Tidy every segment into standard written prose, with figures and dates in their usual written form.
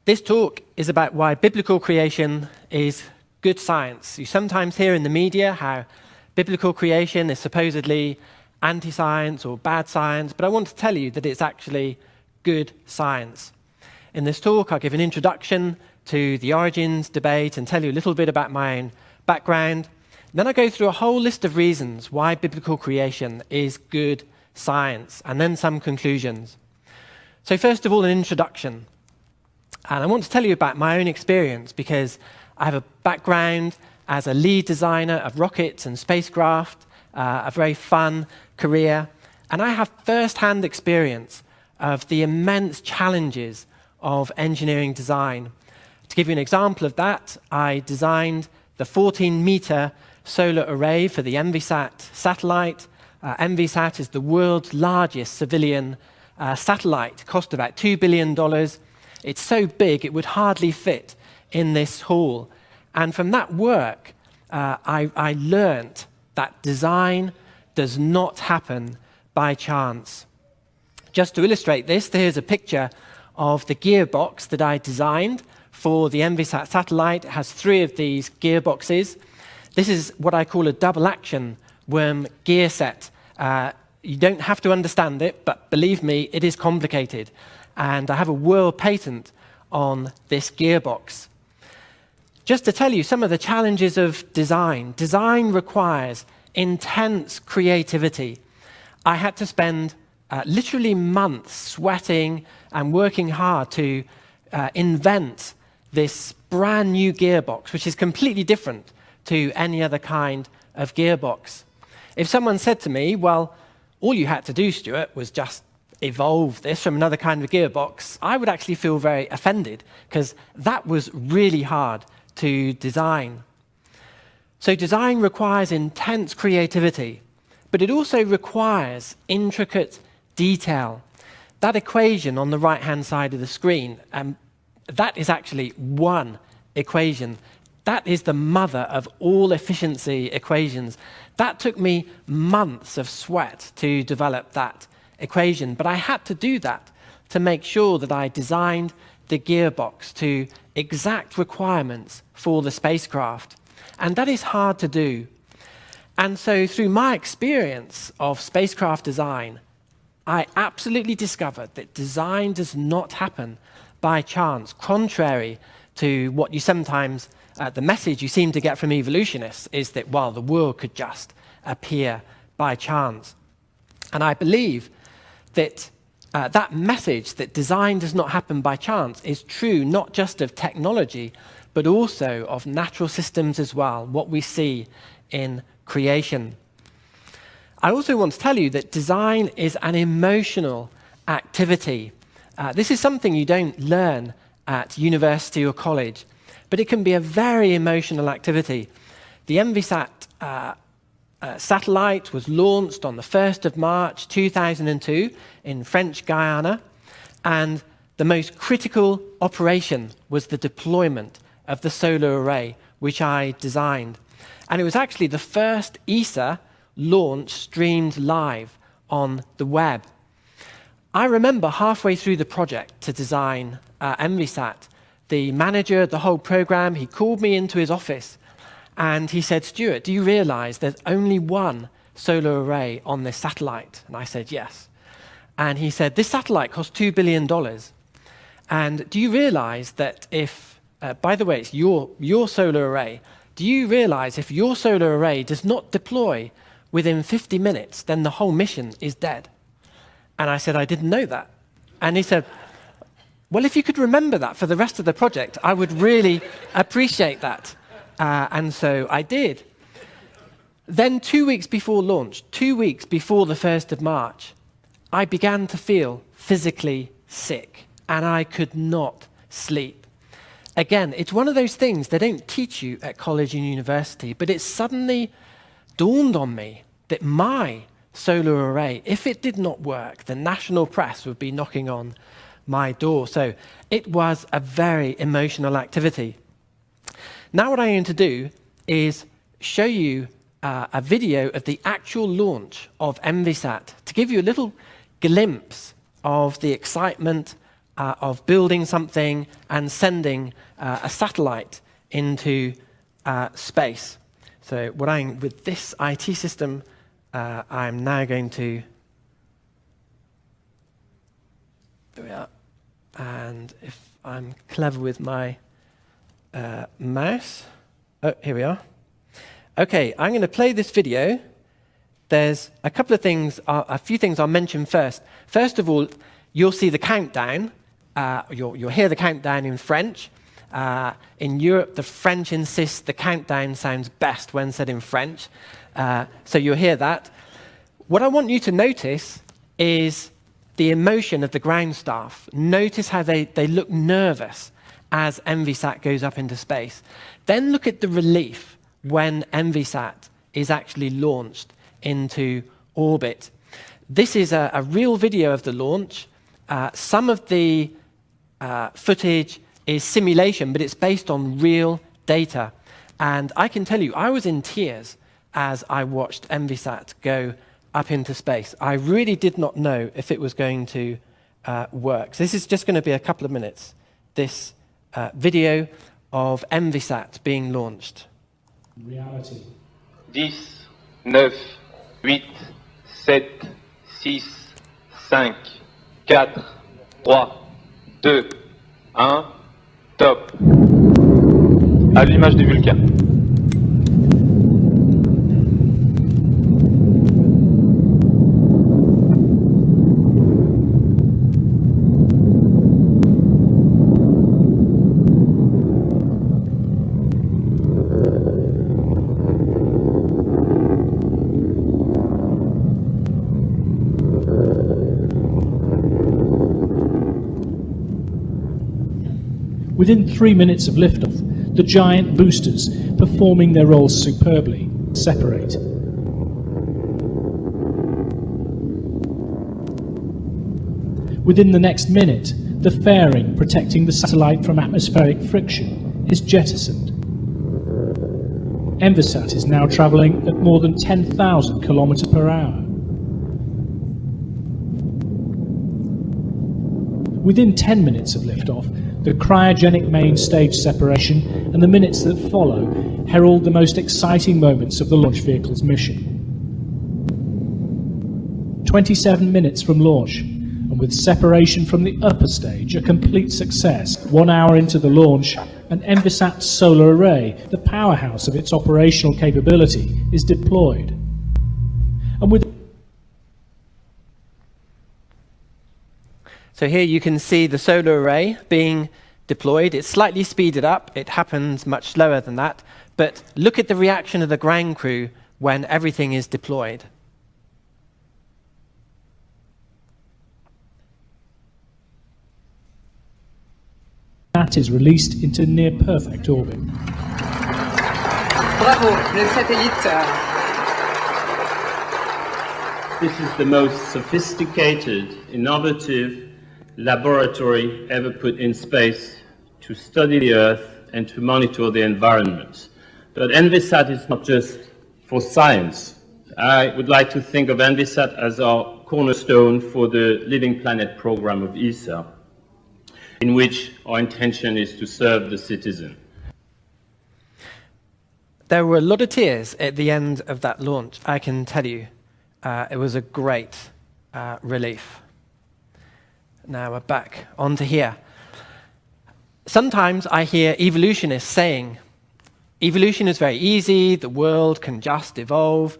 This talk is about why biblical creation is good science. You sometimes hear in the media how biblical creation is supposedly anti-science or bad science, but I want to tell you that it's actually good science. In this talk, I'll give an introduction to the origins debate and tell you a little bit about my own background. Then I'll go through a whole list of reasons why biblical creation is good science, and then some conclusions. So first of all, an introduction. And I want to tell you about my own experience because I have a background as a lead designer of rockets and spacecraft, a very fun career, and I have first-hand experience of the immense challenges of engineering design. To give you an example of that, I designed the 14-meter solar array for the EnviSat satellite. EnviSat is the world's largest civilian satellite, cost about $2 billion. It's so big it would hardly fit in this hall. And from that work, I learned that design does not happen by chance. Just to illustrate this, here's a picture of the gearbox that I designed for the EnviSat satellite. It has 3 of these gearboxes. This is what I call a double-action worm gear set. You don't have to understand it, but believe me, it is complicated. And I have a world patent on this gearbox. Just to tell you some of the challenges of design. Design requires intense creativity. I had to spend literally months sweating and working hard to invent this brand new gearbox, which is completely different to any other kind of gearbox. If someone said to me, well, all you had to do, Stuart, was just evolve this from another kind of gearbox, I would actually feel very offended because that was really hard to design. So design requires intense creativity, but it also requires intricate detail. That equation on the right-hand side of the screen, that is actually one equation. That is the mother of all efficiency equations. That took me months of sweat to develop that equation, but I had to do that to make sure that I designed the gearbox to exact requirements for the spacecraft. And that is hard to do. And so through my experience of spacecraft design, I absolutely discovered that design does not happen by chance, contrary to what you sometimes, the message you seem to get from evolutionists is that, well, the world could just appear by chance. And I believe that that message that design does not happen by chance is true not just of technology, but also of natural systems as well, what we see in creation. I also want to tell you that design is an emotional activity. This is something you don't learn at university or college, but it can be a very emotional activity. The EnviSat satellite was launched on the 1st of March 2002 in French Guiana, and the most critical operation was the deployment of the solar array, which I designed. And it was actually the first ESA launch streamed live on the web. I remember halfway through the project to design EnviSat, the manager of the whole program, he called me into his office and he said, Stuart, do you realize there's only one solar array on this satellite? And I said, yes. And he said, this satellite cost $2 billion. And do you realize that if, by the way, it's your solar array, do you realize if your solar array does not deploy within 50 minutes, then the whole mission is dead? And I said, I didn't know that. And he said, well, if you could remember that for the rest of the project, I would really appreciate that. And so I did. Then 2 weeks before launch, 2 weeks before the 1st of March, I began to feel physically sick, and I could not sleep. Again, it's one of those things they don't teach you at college and university, but it suddenly dawned on me that my solar array, if it did not work, the national press would be knocking on my door. So it was a very emotional activity. Now what I'm going to do is show you a video of the actual launch of EnviSat to give you a little glimpse of the excitement of building something and sending a satellite into space. So with this IT system, I'm now going to, there we are, and if I'm clever with my mouse, oh, here we are. Okay, I'm going to play this video. There's a couple of things, a few things I'll mention first. First of all, you'll see the countdown. You'll hear the countdown in French. In Europe, the French insist the countdown sounds best when said in French. So you'll hear that. What I want you to notice is the emotion of the ground staff. Notice how they look nervous as MVSat goes up into space. Then look at the relief when MVSat is actually launched into orbit. This is a real video of the launch. Some of the footage is simulation, but it's based on real data. And I can tell you, I was in tears as I watched MVSat go up into space. I really did not know if it was going to work. So this is just going to be a couple of minutes, this video of MVSat being launched. Reality. 10, 9, 8, 7, 6, 5, 4, 3, 2, 1, top. Allumage du Vulcain. Within 3 minutes of liftoff, the giant boosters, performing their roles superbly, separate. Within the next minute, the fairing protecting the satellite from atmospheric friction is jettisoned. MVSat is now travelling at more than 10,000 kilometers per hour. Within 10 minutes of liftoff, the cryogenic main stage separation and the minutes that follow herald the most exciting moments of the launch vehicle's mission. 27 minutes from launch, and with separation from the upper stage a complete success, 1 hour into the launch, an MVSat solar array, the powerhouse of its operational capability, is deployed. And with So here you can see the solar array being deployed. It's slightly speeded up. It happens much slower than that. But look at the reaction of the ground crew when everything is deployed. that is released into near perfect orbit. Bravo, le satellite. This is the most sophisticated, innovative laboratory ever put in space to study the Earth and to monitor the environment. But ENVISAT is not just for science. I would like to think of ENVISAT as our cornerstone for the Living Planet program of ESA, in which our intention is to serve the citizen. There were a lot of tears at the end of that launch, I can tell you. It was a great relief. Now we're back onto here. Sometimes I hear evolutionists saying, evolution is very easy, the world can just evolve.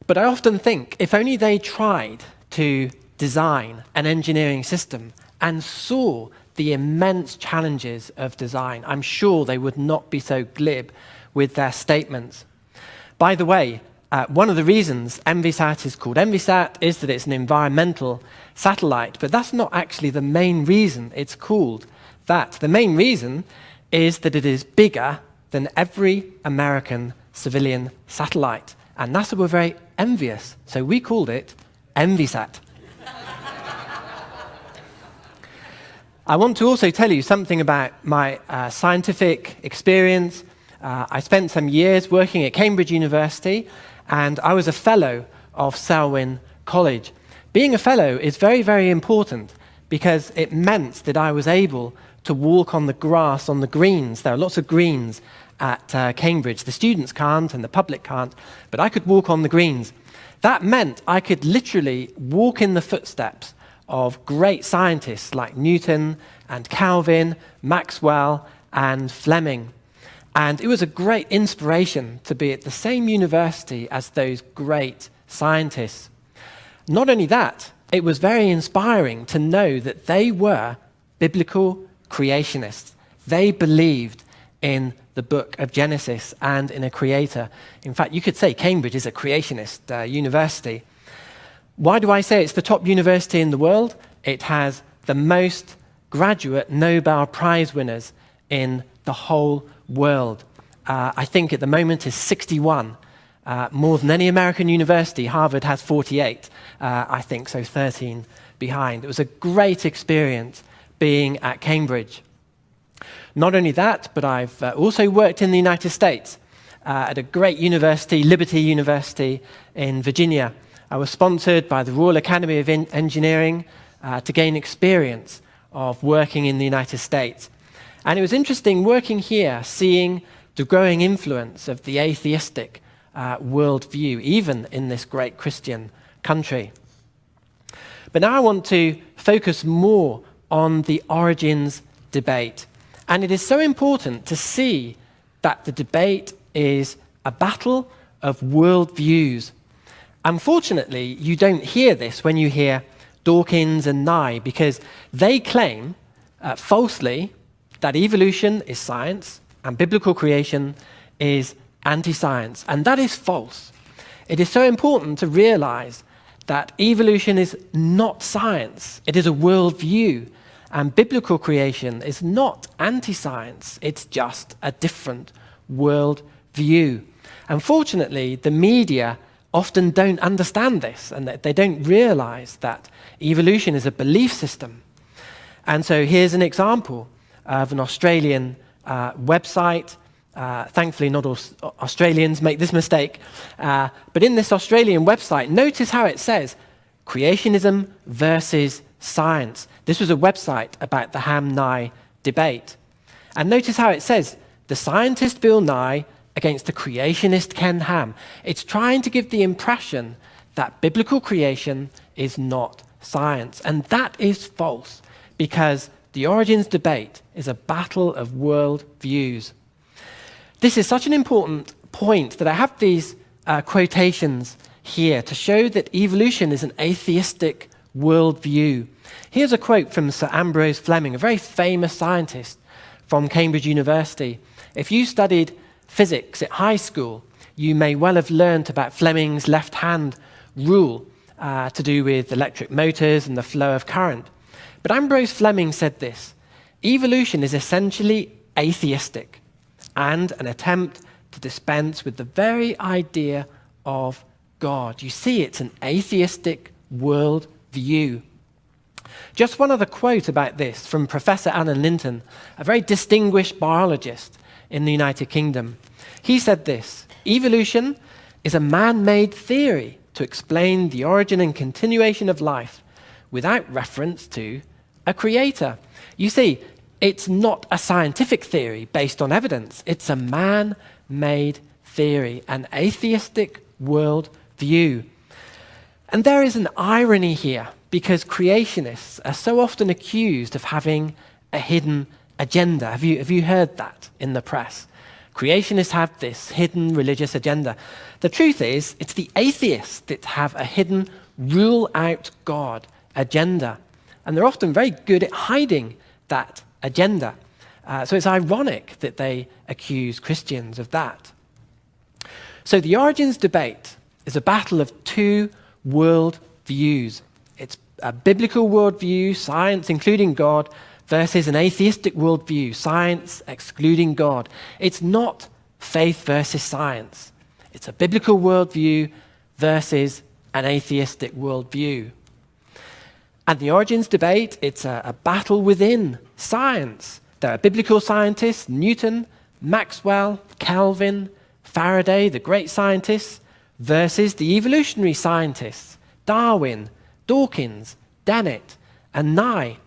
But I often think, if only they tried to design an engineering system and saw the immense challenges of design, I'm sure they would not be so glib with their statements. By the way, one of the reasons ENVISAT is called ENVISAT is that it's an environmental satellite, but that's not actually the main reason it's called that. The main reason is that it is bigger than every American civilian satellite, and NASA were very envious, so we called it ENVISAT. I want to also tell you something about my scientific experience. I spent some years working at Cambridge University, and I was a fellow of Selwyn College. Being a fellow is very, very important because it meant that I was able to walk on the grass, on the greens. There are lots of greens at Cambridge. The students can't and the public can't, but I could walk on the greens. That meant I could literally walk in the footsteps of great scientists like Newton and Calvin, Maxwell and Fleming. And it was a great inspiration to be at the same university as those great scientists. Not only that, it was very inspiring to know that they were biblical creationists. They believed in the book of Genesis and in a creator. In fact, you could say Cambridge is a creationist university. Why do I say it's the top university in the world? It has the most graduate Nobel Prize winners in the whole world. I think at the moment is 61, more than any American university. Harvard has 48, I think, so 13 behind. It was a great experience being at Cambridge. Not only that, but I've also worked in the United States at a great university, Liberty University in Virginia. I was sponsored by the Royal Academy of Engineering to gain experience of working in the United States. And it was interesting working here, seeing the growing influence of the atheistic worldview, even in this great Christian country. But now I want to focus more on the origins debate. And it is so important to see that the debate is a battle of worldviews. Unfortunately, you don't hear this when you hear Dawkins and Nye, because they claim falsely that evolution is science and biblical creation is anti-science. And that is false. It is so important to realize that evolution is not science. It is a worldview. And biblical creation is not anti-science. It's just a different worldview. Unfortunately, the media often don't understand this, and they don't realize that evolution is a belief system. And so here's an example of an Australian website. Thankfully, not all Australians make this mistake. But in this Australian website, notice how it says, creationism versus science. This was a website about the Ham-Nye debate. And notice how it says, the scientist Bill Nye against the creationist Ken Ham. It's trying to give the impression that biblical creation is not science. And that is false, because the origins debate is a battle of world views. This is such an important point that I have these quotations here to show that evolution is an atheistic worldview. Here's a quote from Sir Ambrose Fleming, a very famous scientist from Cambridge University. If you studied physics at high school, you may well have learnt about Fleming's left-hand rule to do with electric motors and the flow of current. But Ambrose Fleming said this: evolution is essentially atheistic and an attempt to dispense with the very idea of God. You see, it's an atheistic worldview. Just one other quote about this from Professor Alan Linton, a very distinguished biologist in the United Kingdom. He said this: evolution is a man-made theory to explain the origin and continuation of life without reference to a creator. You see, it's not a scientific theory based on evidence. It's a man-made theory, an atheistic worldview. And there is an irony here, because creationists are so often accused of having a hidden agenda. Have you heard that in the press? Creationists have this hidden religious agenda. The truth is, it's the atheists that have a hidden rule out God agenda. And they're often very good at hiding that agenda. So it's ironic that they accuse Christians of that. So the origins debate is a battle of two world views. It's a biblical worldview, science including God, versus an atheistic worldview, science excluding God. It's not faith versus science. It's a biblical worldview versus an atheistic worldview. And the origins debate, it's a battle within science. There are biblical scientists, Newton, Maxwell, Calvin, Faraday, the great scientists, versus the evolutionary scientists, Darwin, Dawkins, Dennett, and nigh.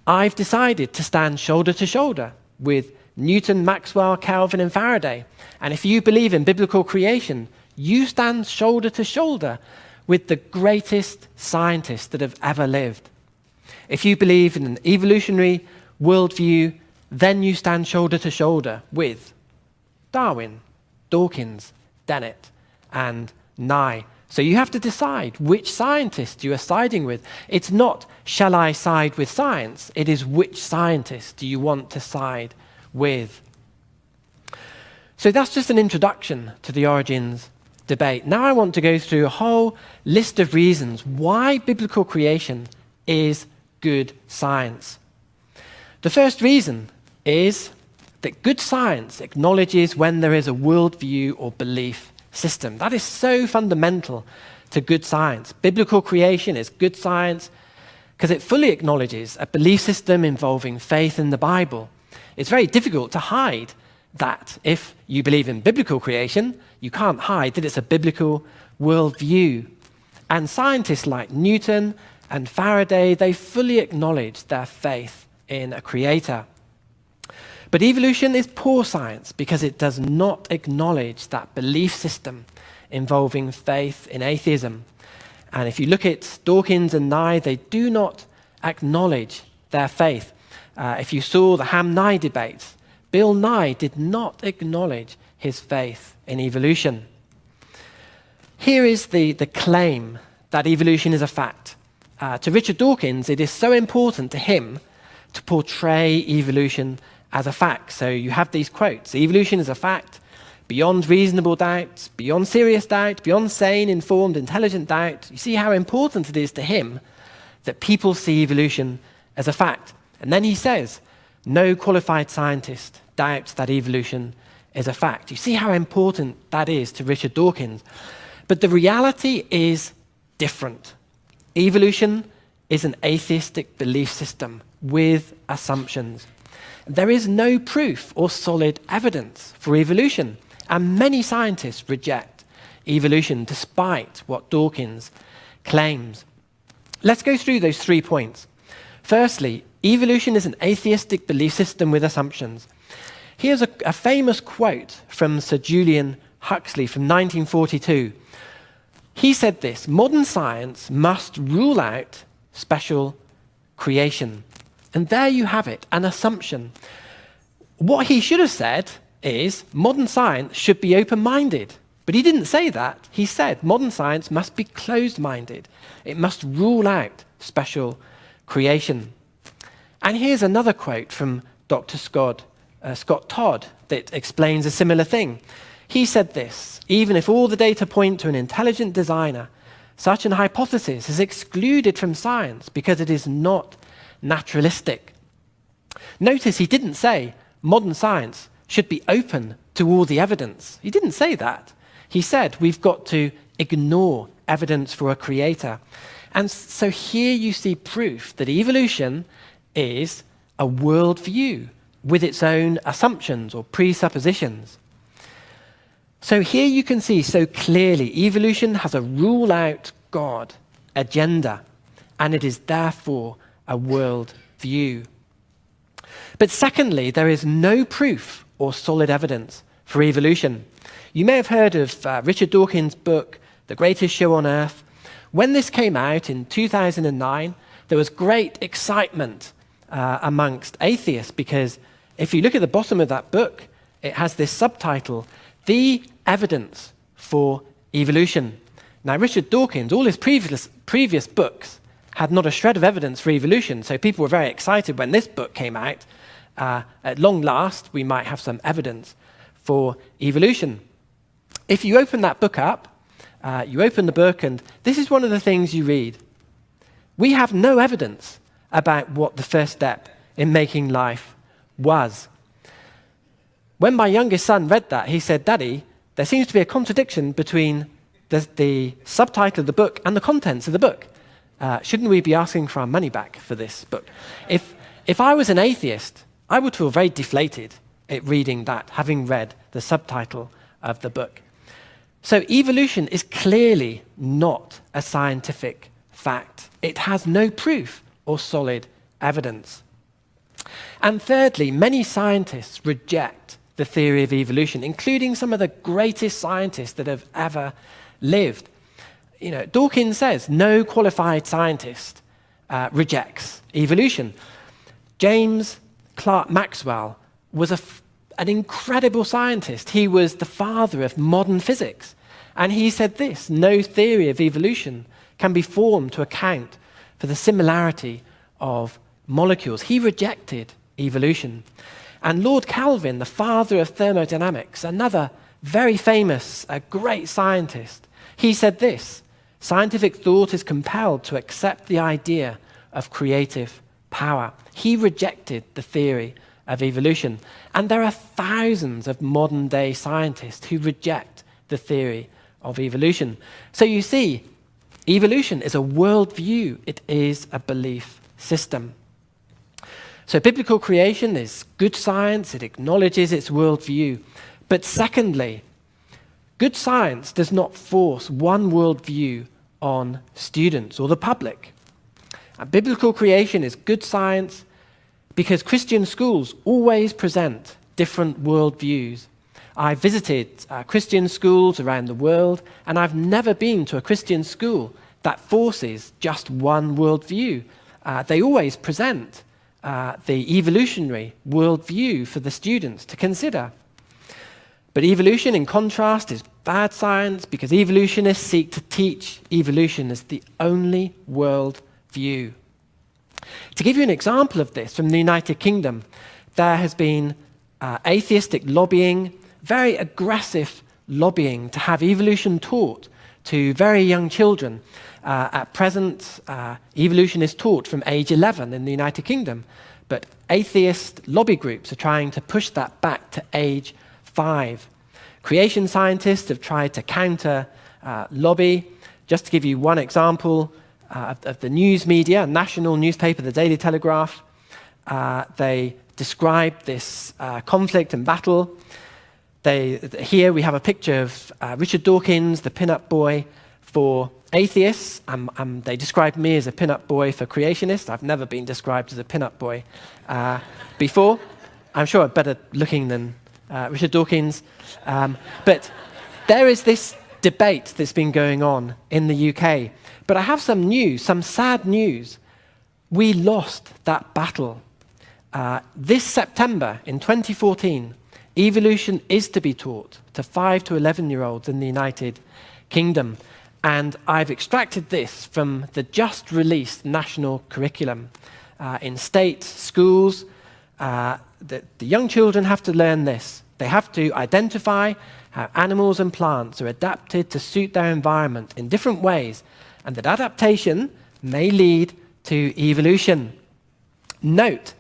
I've decided to stand shoulder to shoulder with Newton, Maxwell, Calvin, and Faraday. And if you believe in biblical creation, you stand shoulder to shoulder with the greatest scientists that have ever lived. If you believe in an evolutionary worldview, then you stand shoulder to shoulder with Darwin, Dawkins, Dennett, and Nye. So you have to decide which scientist you are siding with. It's not, shall I side with science? It is, which scientist do you want to side with? So that's just an introduction to the origins debate. Now I want to go through a whole list of reasons why biblical creation is good science. The first reason is that good science acknowledges when there is a worldview or belief system. That is so fundamental to good science. Biblical creation is good science because it fully acknowledges a belief system involving faith in the Bible. It's very difficult to hide that. If you believe in biblical creation, you can't hide that it's a biblical worldview. And scientists like Newton and Faraday, they fully acknowledge their faith in a creator. But evolution is poor science because it does not acknowledge that belief system involving faith in atheism. And if you look at Dawkins and Nye, they do not acknowledge their faith. If you saw the Ham-Nye debates, Bill Nye did not acknowledge his faith in evolution. Here is the claim that evolution is a fact. To Richard Dawkins, it is so important to him to portray evolution as a fact. So you have these quotes: evolution is a fact, beyond reasonable doubt, beyond serious doubt, beyond sane, informed, intelligent doubt. You see how important it is to him that people see evolution as a fact. And then he says, no qualified scientist doubts that evolution is a fact. You see how important that is to Richard Dawkins. But the reality is different. Evolution is an atheistic belief system with assumptions. There is no proof or solid evidence for evolution, and many scientists reject evolution despite what Dawkins claims. Let's go through those 3 points. Firstly, evolution is an atheistic belief system with assumptions. Here's a famous quote from Sir Julian Huxley from 1942. He said this: modern science must rule out special creation. And there you have it, an assumption. What he should have said is modern science should be open-minded. But he didn't say that. He said modern science must be closed-minded. It must rule out special creation. And here's another quote from Dr. Scott Todd that explains a similar thing. He said this: even if all the data point to an intelligent designer, such an hypothesis is excluded from science because it is not naturalistic. Notice he didn't say modern science should be open to all the evidence. He didn't say that. He said we've got to ignore evidence for a creator. And so here you see proof that evolution is a worldview with its own assumptions or presuppositions. So here you can see so clearly evolution has a rule-out God agenda, and it is therefore a world view. But secondly, there is no proof or solid evidence for evolution. You may have heard of Richard Dawkins' book, The Greatest Show on Earth. When this came out in 2009, there was great excitement amongst atheists, because if you look at the bottom of that book, it has this subtitle, The Evidence for Evolution. Now, Richard Dawkins, all his previous books had not a shred of evidence for evolution, so people were very excited when this book came out. At long last, we might have some evidence for evolution. If you open that book up, you open the book, and this is one of the things you read. We have no evidence about what the first step in making life was. When my youngest son read that, he said, "Daddy, there seems to be a contradiction between the subtitle of the book and the contents of the book. Shouldn't we be asking for our money back for this book?" If I was an atheist, I would feel very deflated at reading that, having read the subtitle of the book. So evolution is clearly not a scientific fact. It has no proof or solid evidence. And thirdly, many scientists reject the theory of evolution, including some of the greatest scientists that have ever lived. You know, Dawkins says no qualified scientist rejects evolution. James Clerk Maxwell was an incredible scientist. He was the father of modern physics. And he said this: no theory of evolution can be formed to account for the similarity of molecules. He rejected evolution. And Lord Kelvin, the father of thermodynamics, another very famous, great scientist, he said this: scientific thought is compelled to accept the idea of creative power. He rejected the theory of evolution. And there are thousands of modern day scientists who reject the theory of evolution. So you see, evolution is a worldview. It is a belief system. So biblical creation is good science. It acknowledges its worldview. But secondly, good science does not force one worldview on students or the public. Biblical creation is good science because Christian schools always present different worldviews. I visited Christian schools around the world, and I've never been to a Christian school that forces just one worldview. They always present the evolutionary worldview for the students to consider. But evolution, in contrast, is bad science because evolutionists seek to teach evolution as the only world view. To give you an example of this from the United Kingdom, there has been atheistic lobbying, very aggressive lobbying to have evolution taught to very young children. At present, evolution is taught from age 11 in the United Kingdom, but atheist lobby groups are trying to push that back to age 5. Creation scientists have tried to counter lobby. Just to give you one example of the news media, a national newspaper, the Daily Telegraph, they describe this conflict and battle. Here we have a picture of Richard Dawkins, the pin-up boy for atheists. They described me as a pin-up boy for creationists. I've never been described as a pin-up boy before. I'm sure I'm better looking than Richard Dawkins. But there is this debate that's been going on in the UK. But I have some news, some sad news. We lost that battle. This September in 2014, evolution is to be taught to 5 to 11-year-olds in the United Kingdom. And I've extracted this from the just released national curriculum. In state schools, the young children have to learn this. They have to identify how animals and plants are adapted to suit their environment in different ways, and that adaptation may lead to evolution. Note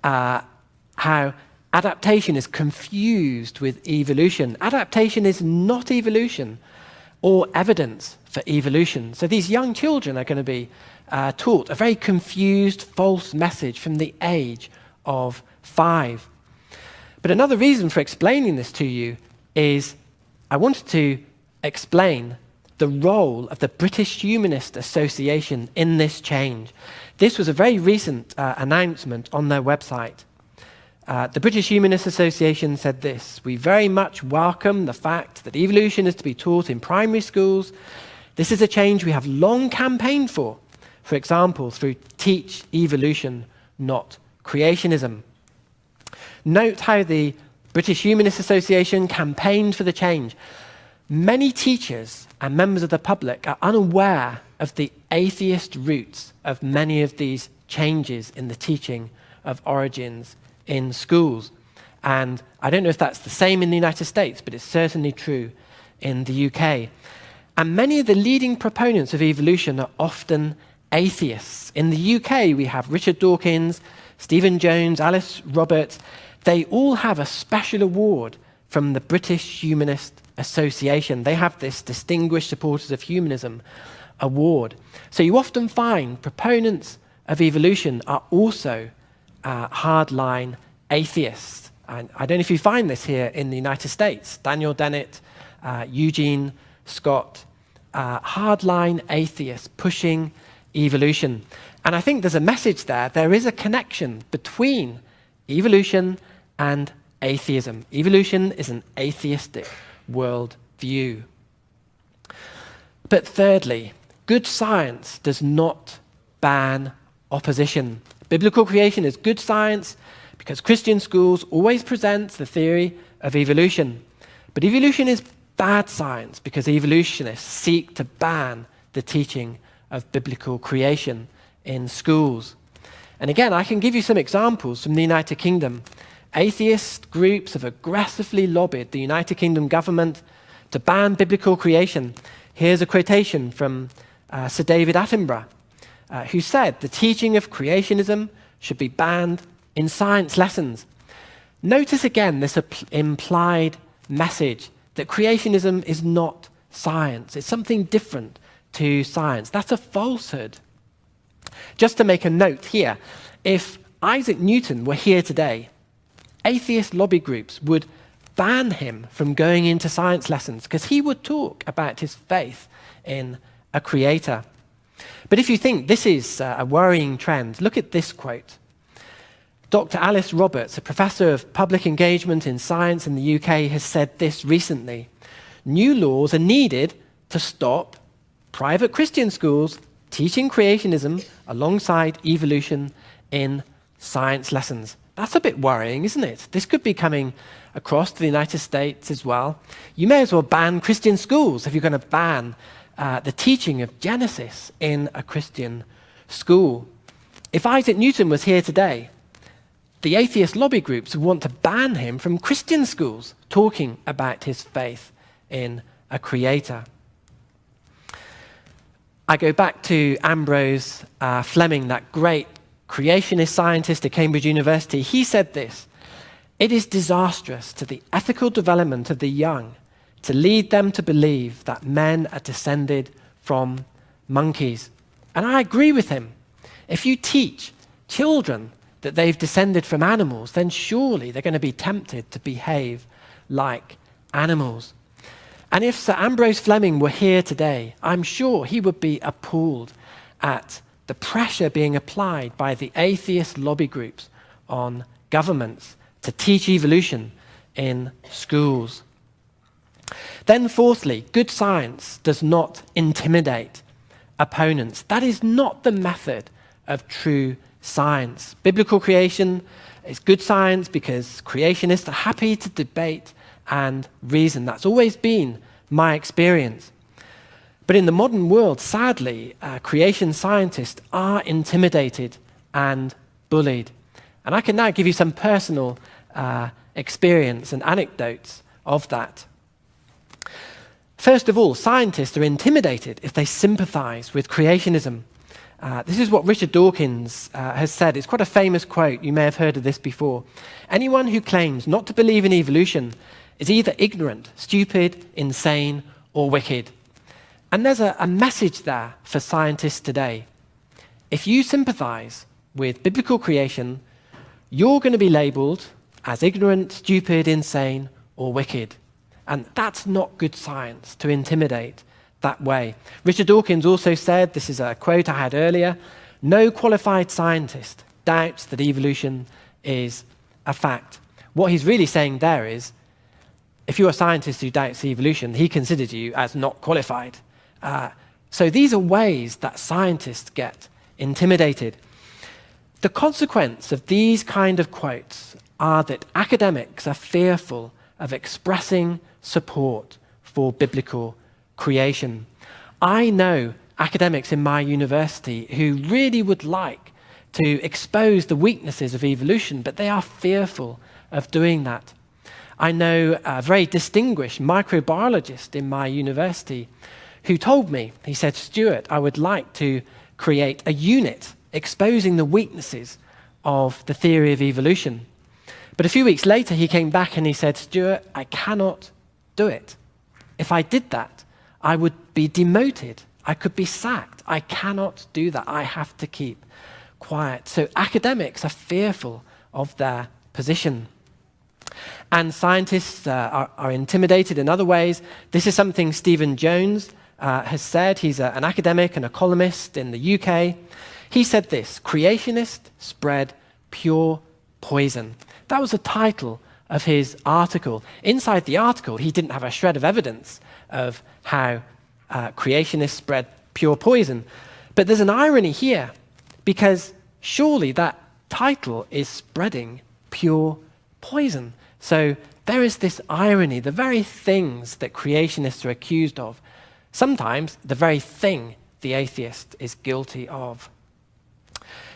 how adaptation is confused with evolution. Adaptation is not evolution or evidence for evolution. So these young children are going to be taught a very confused, false message from the age of 5. But another reason for explaining this to you is I wanted to explain the role of the British Humanist Association in this change. This was a very recent announcement on their website. The British Humanist Association said this: we very much welcome the fact that evolution is to be taught in primary schools. This is a change we have long campaigned for example, through Teach Evolution, Not Creationism. Note how the British Humanist Association campaigned for the change. Many teachers and members of the public are unaware of the atheist roots of many of these changes in the teaching of origins in schools. And I don't know if that's the same in the United States, but it's certainly true in the UK. And many of the leading proponents of evolution are often atheists. In the UK, we have Richard Dawkins, Stephen Jones, Alice Roberts. They all have a special award from the British Humanist Association. They have this Distinguished Supporters of Humanism award. So you often find proponents of evolution are also hardline atheists. And I don't know if you find this here in the United States. Daniel Dennett, Eugene Scott, hardline atheists pushing evolution. And I think there's a message there. There is a connection between evolution and atheism. Evolution is an atheistic worldview. But thirdly, good science does not ban opposition. Biblical creation is good science because Christian schools always present the theory of evolution. But evolution is bad science because evolutionists seek to ban the teaching of biblical creation in schools. And again, I can give you some examples from the United Kingdom. Atheist groups have aggressively lobbied the United Kingdom government to ban biblical creation. Here's a quotation from Sir David Attenborough, who said the teaching of creationism should be banned in science lessons. Notice again this implied message that creationism is not science. It's something different to science. That's a falsehood. Just to make a note here, if Isaac Newton were here today, atheist lobby groups would ban him from going into science lessons because he would talk about his faith in a creator. But if you think this is a worrying trend, look at this quote. Dr. Alice Roberts, a professor of public engagement in science in the UK, has said this recently. New laws are needed to stop private Christian schools teaching creationism alongside evolution in science lessons. That's a bit worrying, isn't it? This could be coming across to the United States as well. You may as well ban Christian schools if you're going to ban the teaching of Genesis in a Christian school. If Isaac Newton was here today, the atheist lobby groups would want to ban him from Christian schools talking about his faith in a creator. I go back to Ambrose Fleming, that great creationist scientist at Cambridge University. He said this: "It is disastrous to the ethical development of the young to lead them to believe that men are descended from monkeys." And I agree with him. If you teach children that they've descended from animals, then surely they're going to be tempted to behave like animals. And if Sir Ambrose Fleming were here today, I'm sure he would be appalled at the pressure being applied by the atheist lobby groups on governments to teach evolution in schools. Then fourthly, good science does not intimidate opponents. That is not the method of true science. Biblical creation is good science because creationists are happy to debate and reason. That's always been my experience. But in the modern world, sadly, creation scientists are intimidated and bullied. And I can now give you some personal experience and anecdotes of that. First of all, scientists are intimidated if they sympathize with creationism. This is what Richard Dawkins has said. It's quite a famous quote. You may have heard of this before. Anyone who claims not to believe in evolution is either ignorant, stupid, insane, or wicked. And there's a message there for scientists today. If you sympathize with biblical creation, you're going to be labeled as ignorant, stupid, insane, or wicked. And that's not good science, to intimidate that way. Richard Dawkins also said, this is a quote I had earlier, "No qualified scientist doubts that evolution is a fact." What he's really saying there is, if you're a scientist who doubts evolution, he considers you as not qualified. So these are ways that scientists get intimidated. The consequence of these kind of quotes are that academics are fearful of expressing support for biblical creation. I know academics in my university who really would like to expose the weaknesses of evolution, but they are fearful of doing that. I know a very distinguished microbiologist in my university who told me, he said, "Stuart, I would like to create a unit exposing the weaknesses of the theory of evolution." But a few weeks later, he came back and he said, "Stuart, I cannot do it. If I did that, I would be demoted. I could be sacked. I cannot do that. I have to keep quiet." So academics are fearful of their position. And scientists are intimidated in other ways. This is something Stephen Jones has said. He's an academic and a columnist in the UK. He said this: "Creationists spread pure poison." That was the title of his article. Inside the article, he didn't have a shred of evidence of how creationists spread pure poison. But there's an irony here, because surely that title is spreading pure poison. So there is this irony. The very things that creationists are accused of, sometimes the very thing the atheist is guilty of.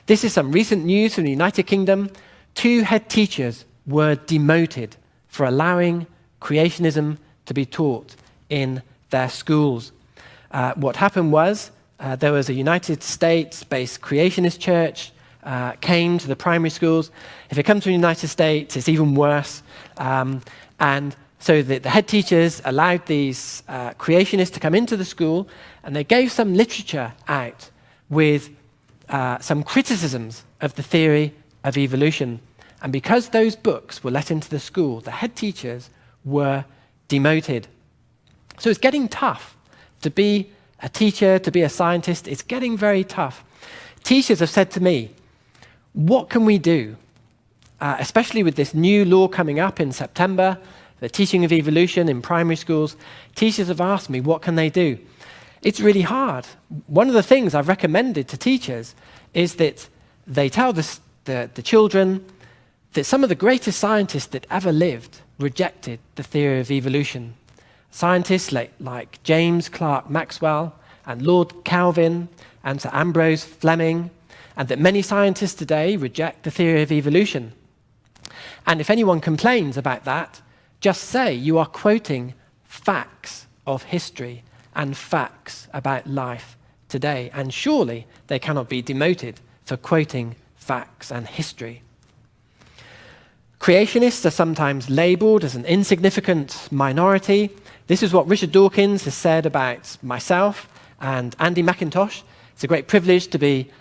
This is some recent news from the United Kingdom. 2 head teachers were demoted for allowing creationism to be taught in their schools. What happened was there was a United States-based creationist church came to the primary schools. If it comes to the United States, it's even worse. And so the head teachers allowed these creationists to come into the school, and they gave some literature out with some criticisms of the theory of evolution. And because those books were let into the school, the head teachers were demoted. So it's getting tough to be a teacher, to be a scientist. It's getting very tough. Teachers have said to me, what can we do? Especially with this new law coming up in September, the teaching of evolution in primary schools, teachers have asked me, what can they do? It's really hard. One of the things I've recommended to teachers is that they tell the children that some of the greatest scientists that ever lived rejected the theory of evolution. Scientists like James Clerk Maxwell and Lord Kelvin and Sir Ambrose Fleming, and that many scientists today reject the theory of evolution. And if anyone complains about that, just say you are quoting facts of history and facts about life today, and surely they cannot be demoted for quoting facts and history. Creationists are sometimes labeled as an insignificant minority. This is what Richard Dawkins has said about myself and Andy McIntosh. It's a great privilege to be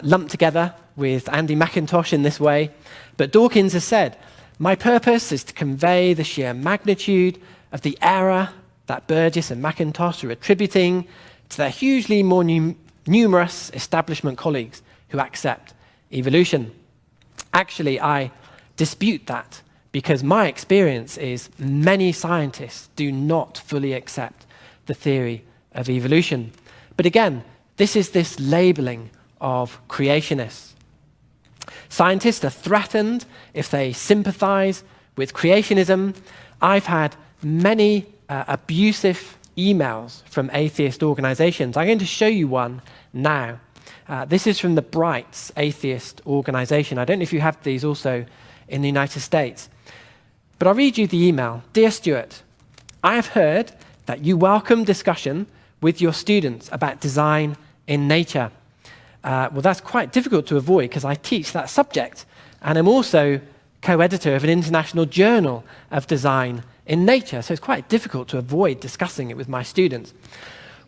lumped together with Andy McIntosh in this way. But Dawkins has said, "My purpose is to convey the sheer magnitude of the error that Burgess and McIntosh are attributing to their hugely more numerous establishment colleagues who accept evolution." Actually, I dispute that, because my experience is many scientists do not fully accept the theory of evolution. But again, this is this labeling of creationists. Scientists are threatened if they sympathize with creationism. I've had many abusive emails from atheist organizations. I'm going to show you one now. This is from the Brights Atheist Organization. I don't know if you have these also in the United States. But I'll read you the email. "Dear Stuart, I have heard that you welcome discussion with your students about design in nature. Well, that's quite difficult to avoid because I teach that subject, and I'm also co-editor of an international journal of design in nature, so it's quite difficult to avoid discussing it with my students.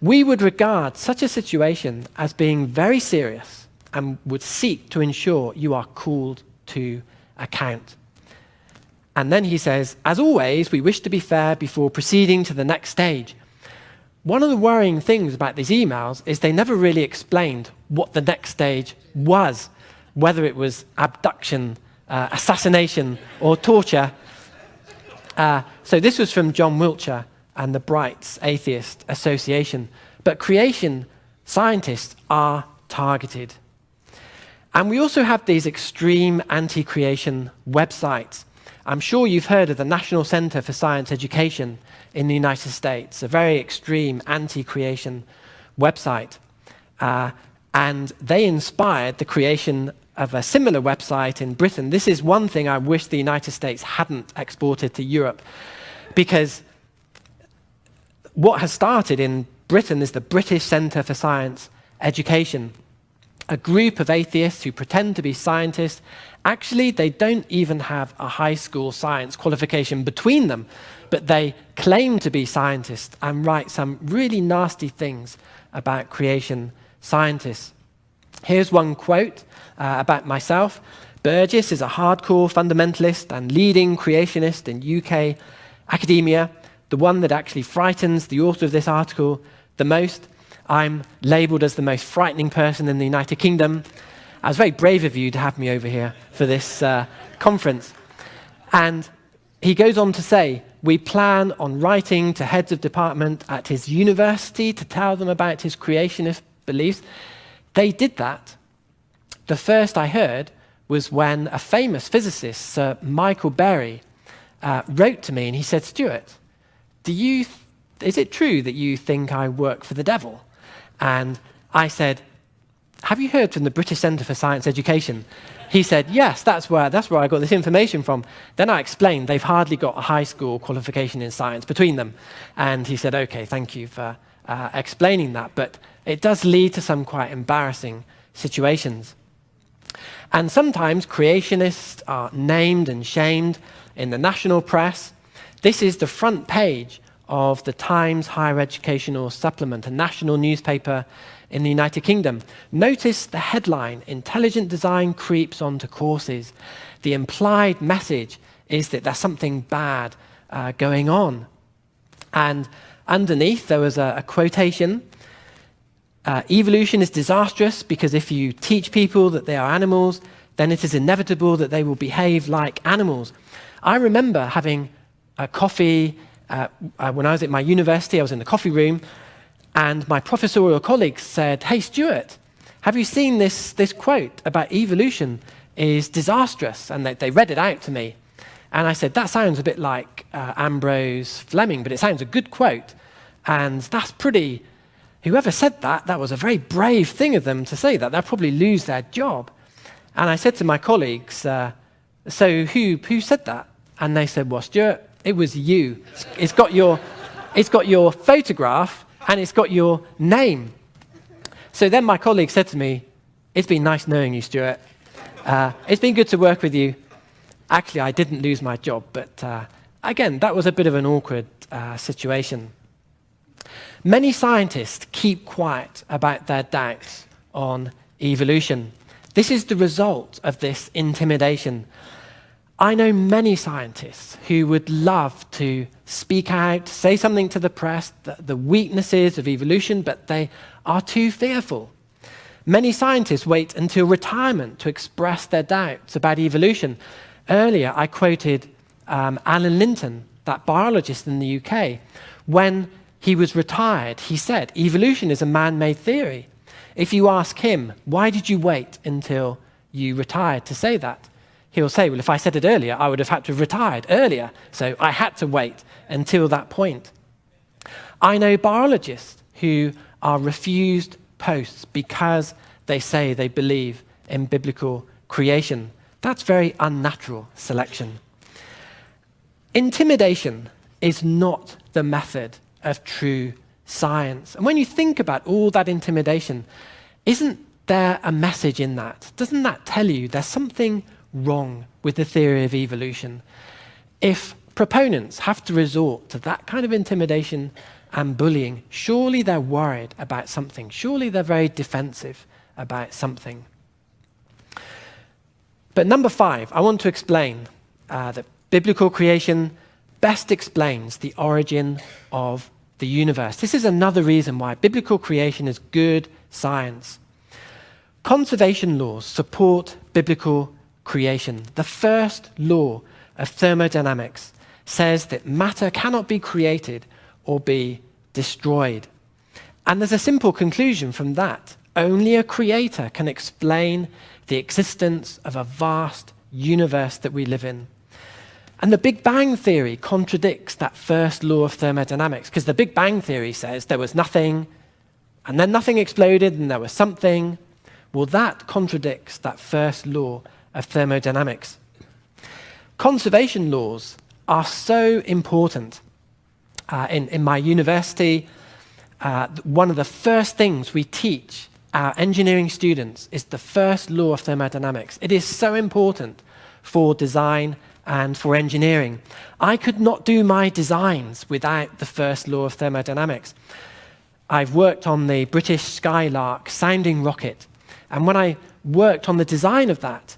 We would regard such a situation as being very serious and would seek to ensure you are called to account." And then he says, "As always, we wish to be fair before proceeding to the next stage." One of the worrying things about these emails is they never really explained what the next stage was, whether it was abduction, assassination, or torture. So this was from John Wiltshire and the Brights Atheist Association. But creation scientists are targeted. And we also have these extreme anti-creation websites. I'm sure you've heard of the National Center for Science Education in the United States, a very extreme anti-creation website. And they inspired the creation of a similar website in Britain. This is one thing I wish the United States hadn't exported to Europe, because what has started in Britain is the British Centre for Science Education, a group of atheists who pretend to be scientists. Actually, they don't even have a high school science qualification between them, but they claim to be scientists and write some really nasty things about creation scientists. Here's one quote about myself. "Burgess is a hardcore fundamentalist and leading creationist in UK academia, the one that actually frightens the author of this article the most. I'm labelled as the most frightening person in the United Kingdom. I was very brave of you to have me over here for this conference. And he goes on to say, we plan on writing to heads of department at his university to tell them about his creationist beliefs. They did that. The first I heard was when a famous physicist, Sir Michael Berry, wrote to me and he said, Stuart, is it true that you think I work for the devil? And I said, have you heard from the British Centre for Science Education? He said, yes, that's where I got this information from. Then I explained they've hardly got a high school qualification in science between them. And he said, okay, thank you for explaining that. But it does lead to some quite embarrassing situations. And sometimes creationists are named and shamed in the national press. This is the front page of the Times Higher Educational Supplement, a national newspaper in the United Kingdom. Notice the headline, Intelligent Design Creeps Onto Courses. The implied message is that there's something bad going on. And underneath there was a quotation, evolution is disastrous because if you teach people that they are animals, then it is inevitable that they will behave like animals. I remember having a coffee when I was at my university. I was in the coffee room, and my professorial colleagues said, hey, Stuart, have you seen this quote about evolution is disastrous? And they read it out to me. And I said, that sounds a bit like Ambrose Fleming, but it sounds a good quote. And that's pretty, whoever said that was a very brave thing of them to say that. They'll probably lose their job. And I said to my colleagues, so who said that? And they said, well, Stuart, it was you. It's got your photograph and it's got your name. So then my colleague said to me, it's been nice knowing you, Stuart. It's been good to work with you. Actually, I didn't lose my job, but again, that was a bit of an awkward situation. Many scientists keep quiet about their doubts on evolution. This is the result of this intimidation. I know many scientists who would love to speak out, say something to the press, the weaknesses of evolution, but they are too fearful. Many scientists wait until retirement to express their doubts about evolution. Earlier, I quoted Alan Linton, that biologist in the UK. When he was retired, he said, evolution is a man-made theory. If you ask him, why did you wait until you retired to say that? He'll say, well, if I said it earlier, I would have had to have retired earlier. So I had to wait until that point. I know biologists who are refused posts because they say they believe in biblical creation. That's very unnatural selection. Intimidation is not the method of true science. And when you think about all that intimidation, isn't there a message in that? Doesn't that tell you there's something wrong with the theory of evolution? If proponents have to resort to that kind of intimidation and bullying, surely they're worried about something. Surely they're very defensive about something. But number 5, I want to explain that biblical creation best explains the origin of the universe. This is another reason why biblical creation is good science. Conservation laws support biblical creation. The first law of thermodynamics says that matter cannot be created or be destroyed. And there's a simple conclusion from that. Only a creator can explain the existence of a vast universe that we live in. And the Big Bang Theory contradicts that first law of thermodynamics, because the Big Bang Theory says there was nothing, and then nothing exploded, and there was something. Well, that contradicts that first law of thermodynamics. Conservation laws are so important. In my university, one of the first things we teach our engineering students is the first law of thermodynamics. It is so important for design and for engineering. I could not do my designs without the first law of thermodynamics. I've worked on the British Skylark sounding rocket, and when I worked on the design of that,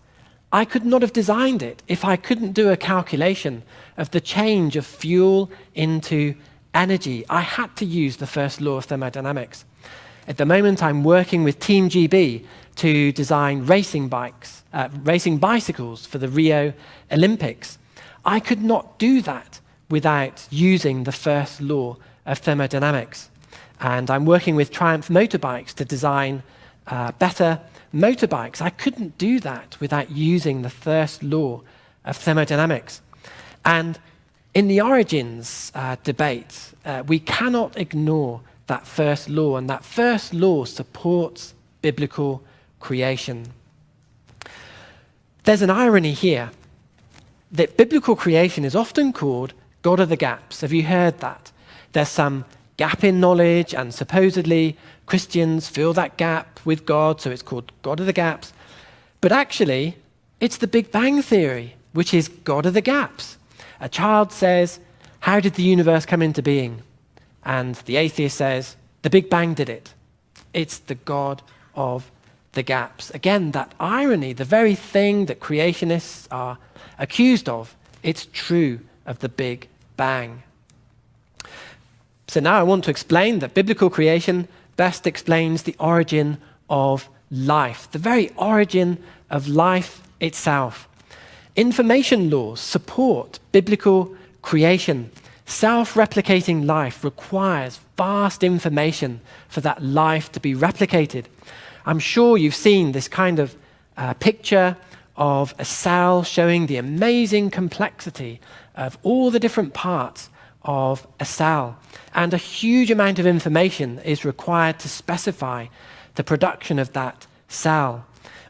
I could not have designed it if I couldn't do a calculation of the change of fuel into energy. I had to use the first law of thermodynamics. At the moment, I'm working with Team GB to design racing bicycles for the Rio Olympics. I could not do that without using the first law of thermodynamics. And I'm working with Triumph Motorbikes to design better motorbikes. I couldn't do that without using the first law of thermodynamics. And in the origins debate, we cannot ignore that first law, and that first law supports biblical creation. There's an irony here that biblical creation is often called God of the gaps. Have you heard that? There's some gap in knowledge, and supposedly Christians fill that gap with God, so it's called God of the gaps. But actually, it's the Big Bang Theory, which is God of the gaps. A child says, "How did the universe come into being?" And the atheist says, "The Big Bang did it." It's the God of the gaps. Again, that irony, the very thing that creationists are accused of, it's true of the Big Bang. So now I want to explain that biblical creation best explains the origin of life, the very origin of life itself. Information laws support biblical creation. Self-replicating life requires vast information for that life to be replicated. I'm sure you've seen this kind of picture of a cell showing the amazing complexity of all the different parts of a cell. And a huge amount of information is required to specify the production of that cell.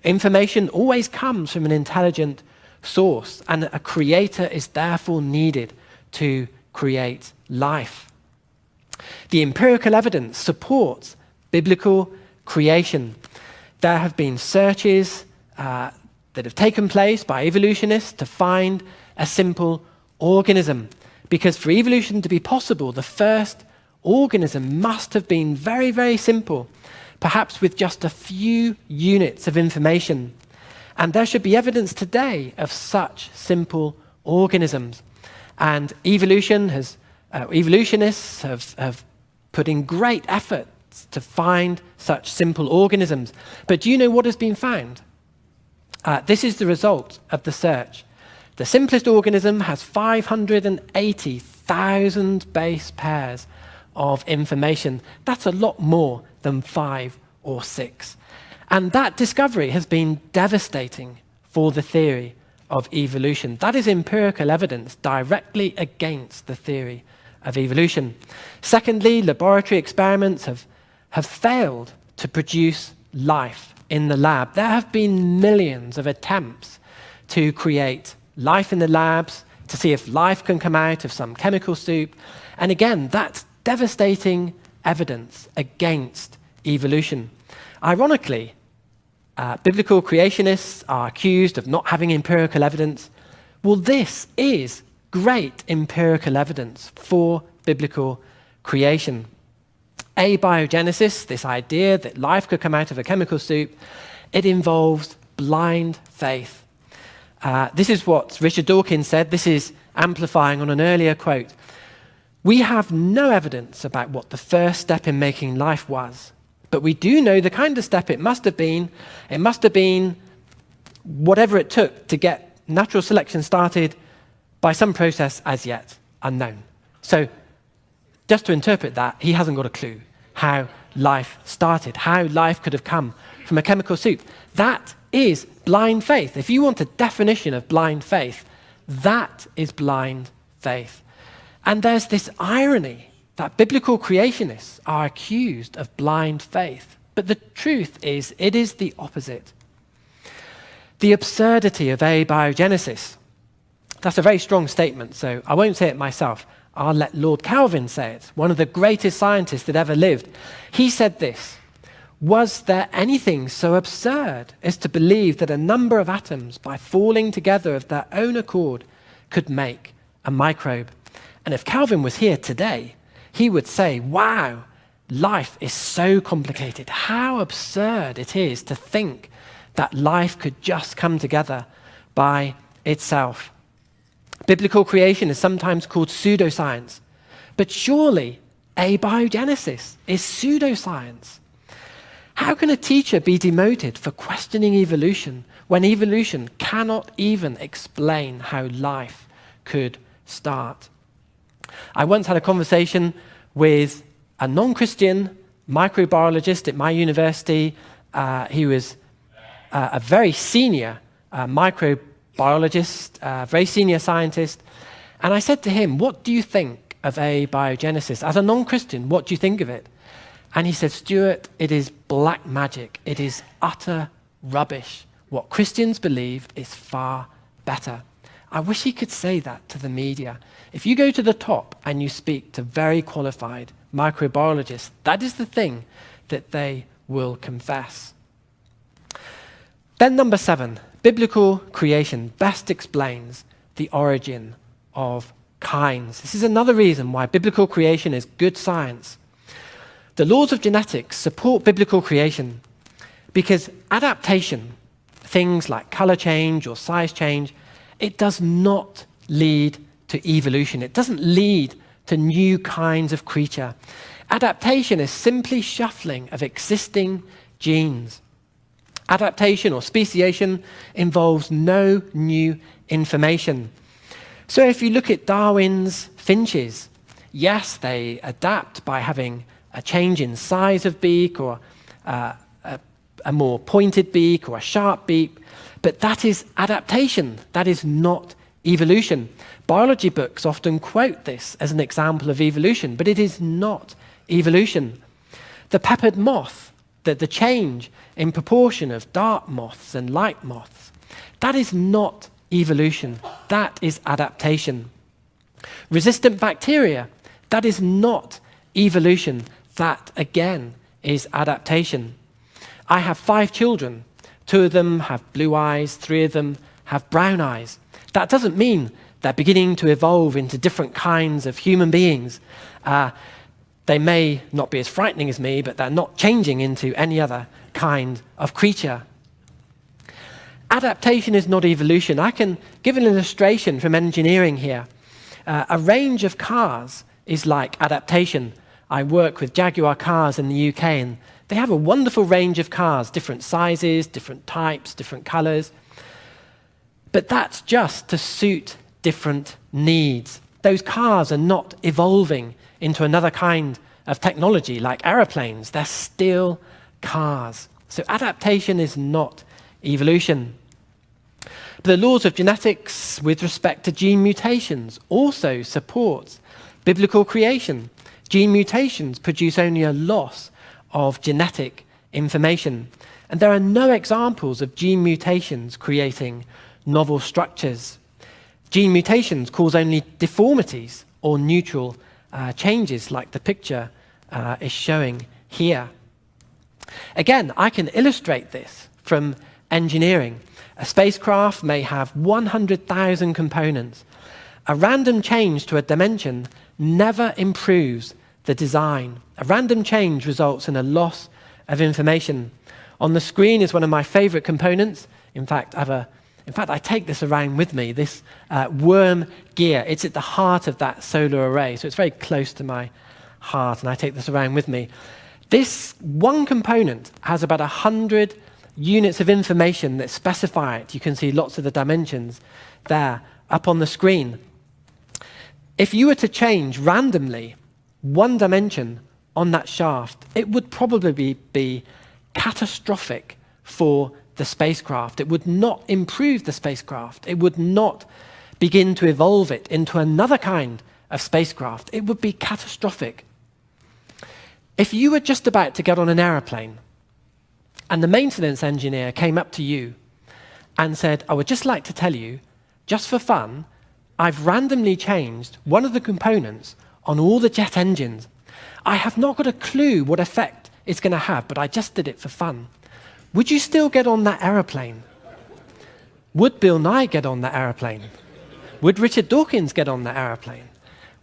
Information always comes from an intelligent source, and a creator is therefore needed to create life. The empirical evidence supports biblical creation. There have been searches that have taken place by evolutionists to find a simple organism. Because for evolution to be possible, the first organism must have been very, very simple, perhaps with just a few units of information. And there should be evidence today of such simple organisms. And evolutionists have put in great efforts to find such simple organisms. But do you know what has been found? This is the result of the search. The simplest organism has 580,000 base pairs of information. That's a lot more than 5 or 6. And that discovery has been devastating for the theory of evolution. That is empirical evidence directly against the theory of evolution. Secondly, laboratory experiments have failed to produce life in the lab. There have been millions of attempts to create life in the labs, to see if life can come out of some chemical soup. And again, that's devastating evidence against evolution. Ironically, biblical creationists are accused of not having empirical evidence. Well, this is great empirical evidence for biblical creation. Abiogenesis, this idea that life could come out of a chemical soup, it involves blind faith. This is what Richard Dawkins said. This is amplifying on an earlier quote. We have no evidence about what the first step in making life was, but we do know the kind of step it must have been. It must have been whatever it took to get natural selection started by some process as yet unknown. So just to interpret that, he hasn't got a clue how life started, how life could have come from a chemical soup. That is blind faith. If you want a definition of blind faith, that is blind faith. And there's this irony that biblical creationists are accused of blind faith. But the truth is, it is the opposite. The absurdity of abiogenesis. That's a very strong statement, so I won't say it myself. I'll let Lord Kelvin say it, one of the greatest scientists that ever lived. He said this: was there anything so absurd as to believe that a number of atoms, by falling together of their own accord, could make a microbe? And if Kelvin was here today, he would say, wow, life is so complicated. How absurd it is to think that life could just come together by itself. Biblical creation is sometimes called pseudoscience, but surely abiogenesis is pseudoscience. How can a teacher be demoted for questioning evolution when evolution cannot even explain how life could start? I once had a conversation with a non-Christian microbiologist at my university. He was a very senior microbiologist, a very senior scientist. And I said to him, what do you think of abiogenesis? As a non-Christian, what do you think of it? And he said, Stuart, it is black magic. It is utter rubbish. What Christians believe is far better. I wish he could say that to the media. If you go to the top and you speak to very qualified microbiologists, that is the thing that they will confess. Then number 7, biblical creation best explains the origin of kinds. This is another reason why biblical creation is good science. The laws of genetics support biblical creation because adaptation, things like color change or size change, it does not lead to evolution. It doesn't lead to new kinds of creature. Adaptation is simply shuffling of existing genes. Adaptation or speciation involves no new information. So if you look at Darwin's finches, yes, they adapt by having a change in size of beak or a more pointed beak or a sharp beak, but that is adaptation. That is not evolution. Biology books often quote this as an example of evolution, but it is not evolution. The peppered moth, the change in proportion of dark moths and light moths, that is not evolution. That is adaptation. Resistant bacteria, that is not evolution. That, again, is adaptation. I have 5 children. 2 of them have blue eyes, 3 of them have brown eyes. That doesn't mean they're beginning to evolve into different kinds of human beings. They may not be as frightening as me, but they're not changing into any other kind of creature. Adaptation is not evolution. I can give an illustration from engineering here. A range of cars is like adaptation. I work with Jaguar cars in the UK, and they have a wonderful range of cars, different sizes, different types, different colors. But that's just to suit different needs. Those cars are not evolving into another kind of technology like aeroplanes. They're still cars. So adaptation is not evolution. But the laws of genetics with respect to gene mutations also supports biblical creation. Gene mutations produce only a loss of genetic information. And there are no examples of gene mutations creating novel structures. Gene mutations cause only deformities or neutral changes like the picture is showing here. Again, I can illustrate this from engineering. A spacecraft may have 100,000 components. A random change to a dimension never improves the design. A random change results in a loss of information. On the screen is one of my favorite components. In fact, I take this around with me, this worm gear. It's at the heart of that solar array, so it's very close to my heart, and I take this around with me. This one component has about 100 units of information that specify it. You can see lots of the dimensions there up on the screen. If you were to change randomly one dimension on that shaft, it would probably be catastrophic for the spacecraft. It would not improve the spacecraft. It would not begin to evolve it into another kind of spacecraft. It would be catastrophic. If you were just about to get on an aeroplane and the maintenance engineer came up to you and said, I would just like to tell you, just for fun, I've randomly changed one of the components on all the jet engines. I have not got a clue what effect it's going to have, but I just did it for fun. Would you still get on that aeroplane? Would Bill Nye get on that aeroplane? Would Richard Dawkins get on that aeroplane?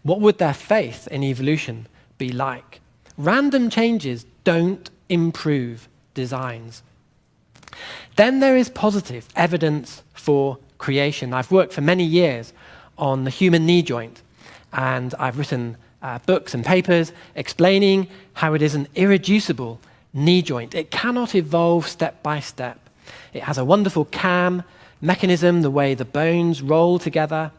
What would their faith in evolution be like? Random changes don't improve designs. Then there is positive evidence for creation. I've worked for many years on the human knee joint, and I've written books and papers explaining how it is an irreducible knee joint. It cannot evolve step by step. It has a wonderful cam mechanism, the way the bones roll together.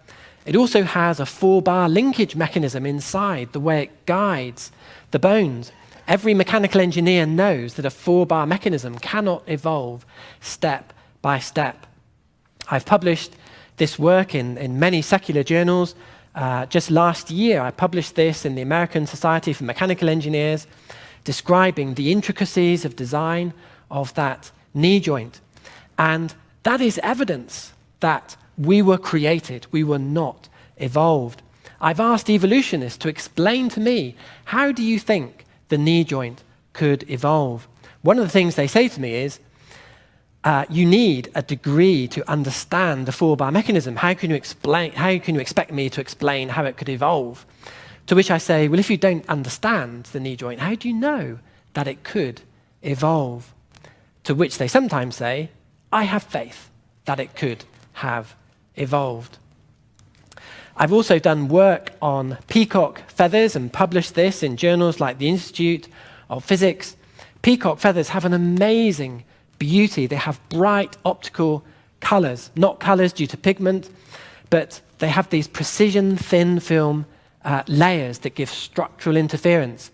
It also has a 4-bar linkage mechanism inside, the way it guides the bones. Every mechanical engineer knows that a 4-bar mechanism cannot evolve step by step. I've published this work in many secular journals. Just last year, I published this in the American Society for Mechanical Engineers, describing the intricacies of design of that knee joint. And that is evidence that we were created, we were not evolved. I've asked evolutionists to explain to me, how do you think the knee joint could evolve? One of the things they say to me is, you need a degree to understand the 4-bar mechanism. How can you expect me to explain how it could evolve? To which I say, well, if you don't understand the knee joint, how do you know that it could evolve? To which they sometimes say, I have faith that it could have evolved. I've also done work on peacock feathers and published this in journals like the Institute of Physics. Peacock feathers have an amazing beauty. They have bright optical colors, not colors due to pigment, but they have these precision thin film layers that give structural interference.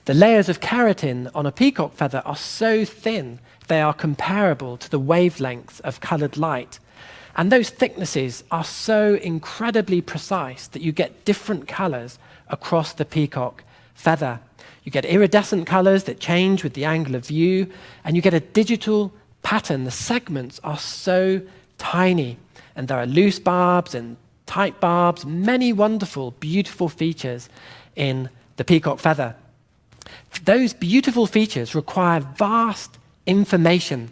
The layers of keratin on a peacock feather are so thin, they are comparable to the wavelengths of colored light. And those thicknesses are so incredibly precise that you get different colors across the peacock feather. You get iridescent colors that change with the angle of view, and you get a digital pattern. The segments are so tiny, and there are loose barbs and tight barbs, many wonderful, beautiful features in the peacock feather. Those beautiful features require vast information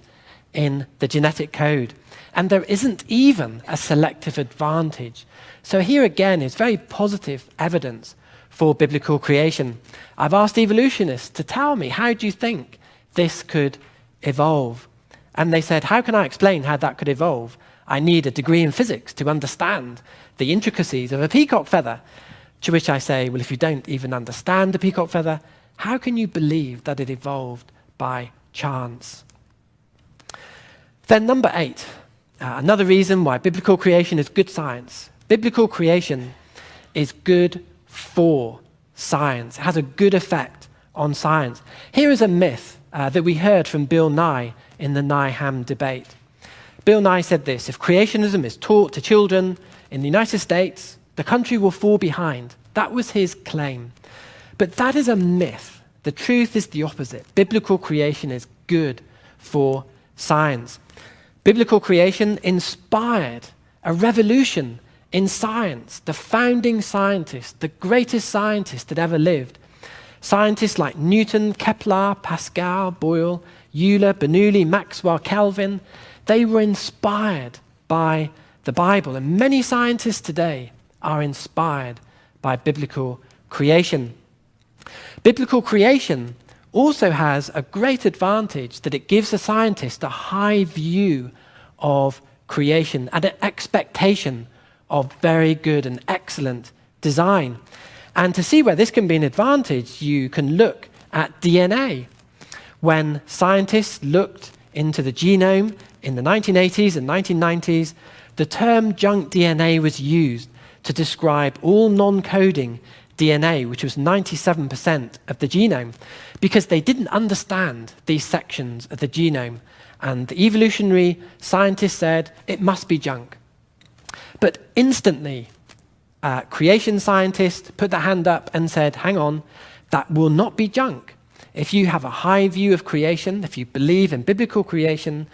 in the genetic code, and there isn't even a selective advantage. So here again is very positive evidence for biblical creation. I've asked evolutionists to tell me, how do you think this could evolve? And they said, how can I explain how that could evolve? I need a degree in physics to understand the intricacies of a peacock feather. To which I say, well, if you don't even understand the peacock feather, how can you believe that it evolved by chance? Then number 8, another reason why biblical creation is good science. Biblical creation is good for science. It has a good effect on science. Here is a myth that we heard from Bill Nye in the Nye-Ham debate. Bill Nye said this: if creationism is taught to children in the United States, the country will fall behind. That was his claim. But that is a myth. The truth is the opposite. Biblical creation is good for science. Biblical creation inspired a revolution in science. The founding scientists, the greatest scientists that ever lived, scientists like Newton, Kepler, Pascal, Boyle, Euler, Bernoulli, Maxwell, Kelvin, they were inspired by the Bible. And many scientists today are inspired by biblical creation. Biblical creation also has a great advantage that it gives a scientist a high view of creation and an expectation of very good and excellent design. And to see where this can be an advantage, you can look at DNA. When scientists looked into the genome in the 1980s and 1990s, the term junk DNA was used to describe all non-coding DNA, which was 97% of the genome, because they didn't understand these sections of the genome. And the evolutionary scientists said, it must be junk. But instantly, creation scientists put their hand up and said, hang on, that will not be junk. If you have a high view of creation, if you believe in biblical creation,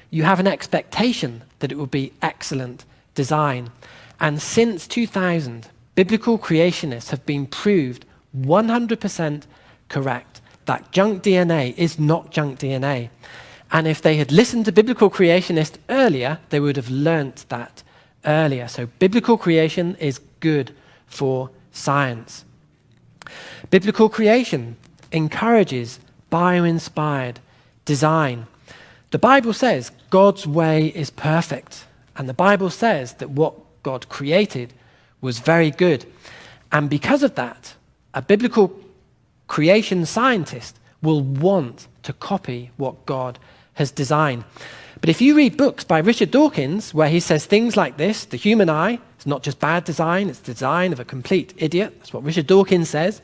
you have an expectation that it will be excellent design. And since 2000, biblical creationists have been proved 100% correct that junk DNA is not junk DNA. And if they had listened to biblical creationists earlier, they would have learnt that earlier. So biblical creation is good for science. Biblical creation encourages bio-inspired design. The Bible says God's way is perfect. And the Bible says that what God created was very good. And because of that, a biblical creation scientist will want to copy what God has designed. But if you read books by Richard Dawkins, where he says things like this, the human eye is not just bad design, it's the design of a complete idiot. That's what Richard Dawkins says.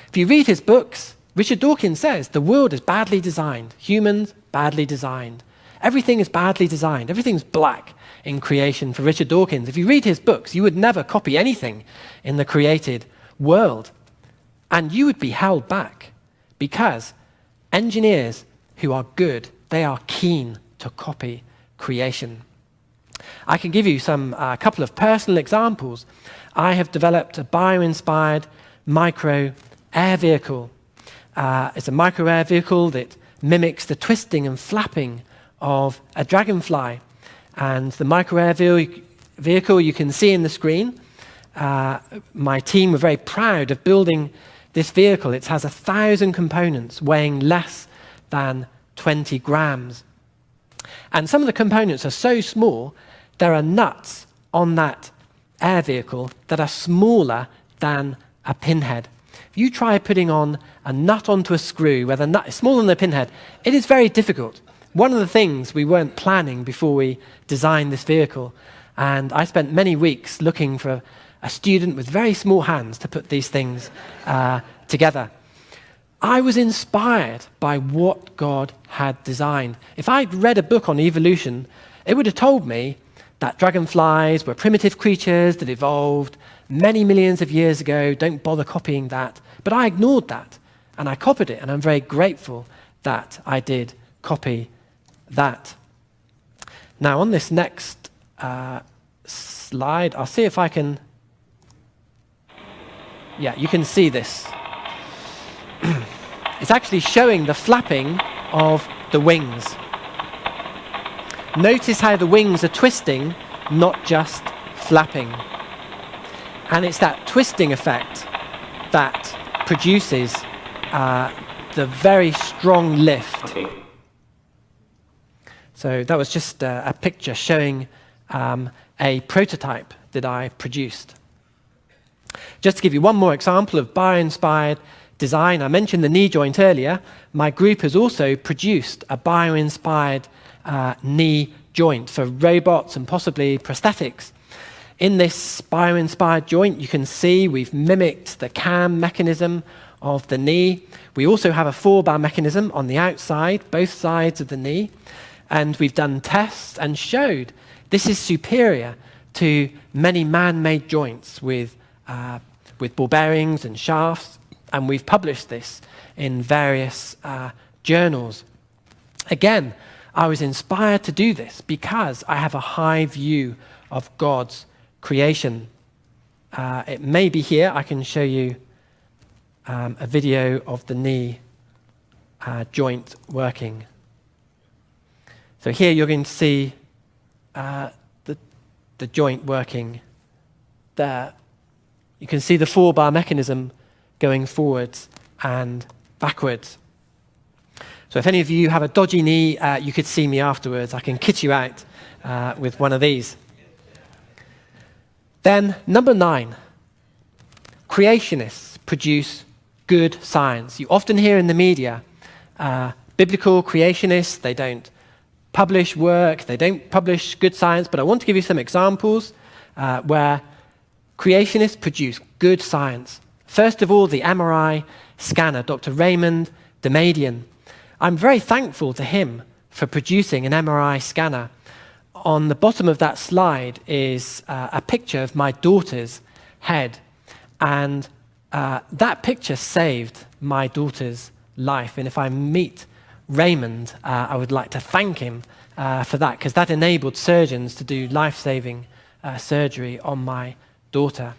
If you read his books, Richard Dawkins says the world is badly designed, humans badly designed. Everything is badly designed, everything's black in creation for Richard Dawkins. If you read his books, you would never copy anything in the created world. And you would be held back because engineers who are good, they are keen to copy creation. I can give you a couple of personal examples. I have developed a bio-inspired micro air vehicle. It's a micro air vehicle that mimics the twisting and flapping of a dragonfly. And the micro air vehicle you can see in the screen. My team were very proud of building this vehicle. It has 1,000 components weighing less than 20 grams. And some of the components are so small, there are nuts on that air vehicle that are smaller than a pinhead. If you try putting on a nut onto a screw where the nut is smaller than a pinhead, it is very difficult. One of the things we weren't planning before we designed this vehicle, and I spent many weeks looking for a student with very small hands to put these things together. I was inspired by what God had designed. If I'd read a book on evolution, it would have told me that dragonflies were primitive creatures that evolved many millions of years ago. Don't bother copying that. But I ignored that, and I copied it, and I'm very grateful that I did copy that. Now, on this next slide, I'll see if I can... Yeah, you can see this. It's actually showing the flapping of the wings. Notice how the wings are twisting, not just flapping. And it's that twisting effect that produces the very strong lift. Okay. So that was just a picture showing a prototype that I produced. Just to give you one more example of bio-inspired design, I mentioned the knee joint earlier. My group has also produced a bio-inspired knee joint for robots and possibly prosthetics. In this bio-inspired joint, you can see we've mimicked the cam mechanism of the knee. We also have a 4-bar mechanism on the outside, both sides of the knee. And we've done tests and showed this is superior to many man-made joints with ball bearings and shafts. And we've published this in various journals. Again, I was inspired to do this because I have a high view of God's creation. It may be here. I can show you a video of the knee joint working. So here you're going to see the joint working there. You can see the 4-bar mechanism going forwards and backwards. So if any of you have a dodgy knee, you could see me afterwards. I can kit you out with one of these. Then, number 9, creationists produce good science. You often hear in the media, biblical creationists, they don't publish work, they don't publish good science, but I want to give you some examples where creationists produce good science. First of all, the MRI scanner, Dr. Raymond Damadian. I'm very thankful to him for producing an MRI scanner. On the bottom of that slide is a picture of my daughter's head. And that picture saved my daughter's life. And if I meet Raymond, I would like to thank him for that, because that enabled surgeons to do life-saving surgery on my daughter.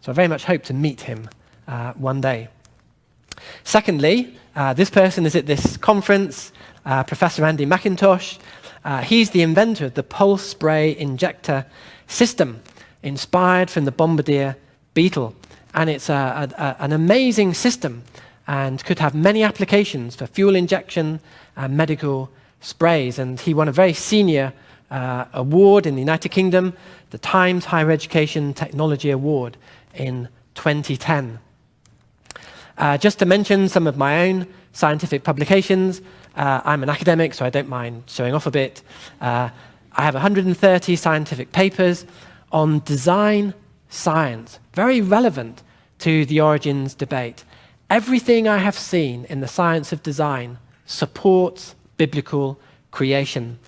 So I very much hope to meet him one day. Secondly, this person is at this conference, Professor Andy McIntosh. He's the inventor of the pulse spray injector system, inspired from the Bombardier Beetle. And it's an amazing system and could have many applications for fuel injection and medical sprays. And he won a very senior award in the United Kingdom, the Times Higher Education Technology Award in 2010. Just to mention some of my own scientific publications. I'm an academic, so I don't mind showing off a bit. I have 130 scientific papers on design science, very relevant to the origins debate. Everything I have seen in the science of design supports biblical creation.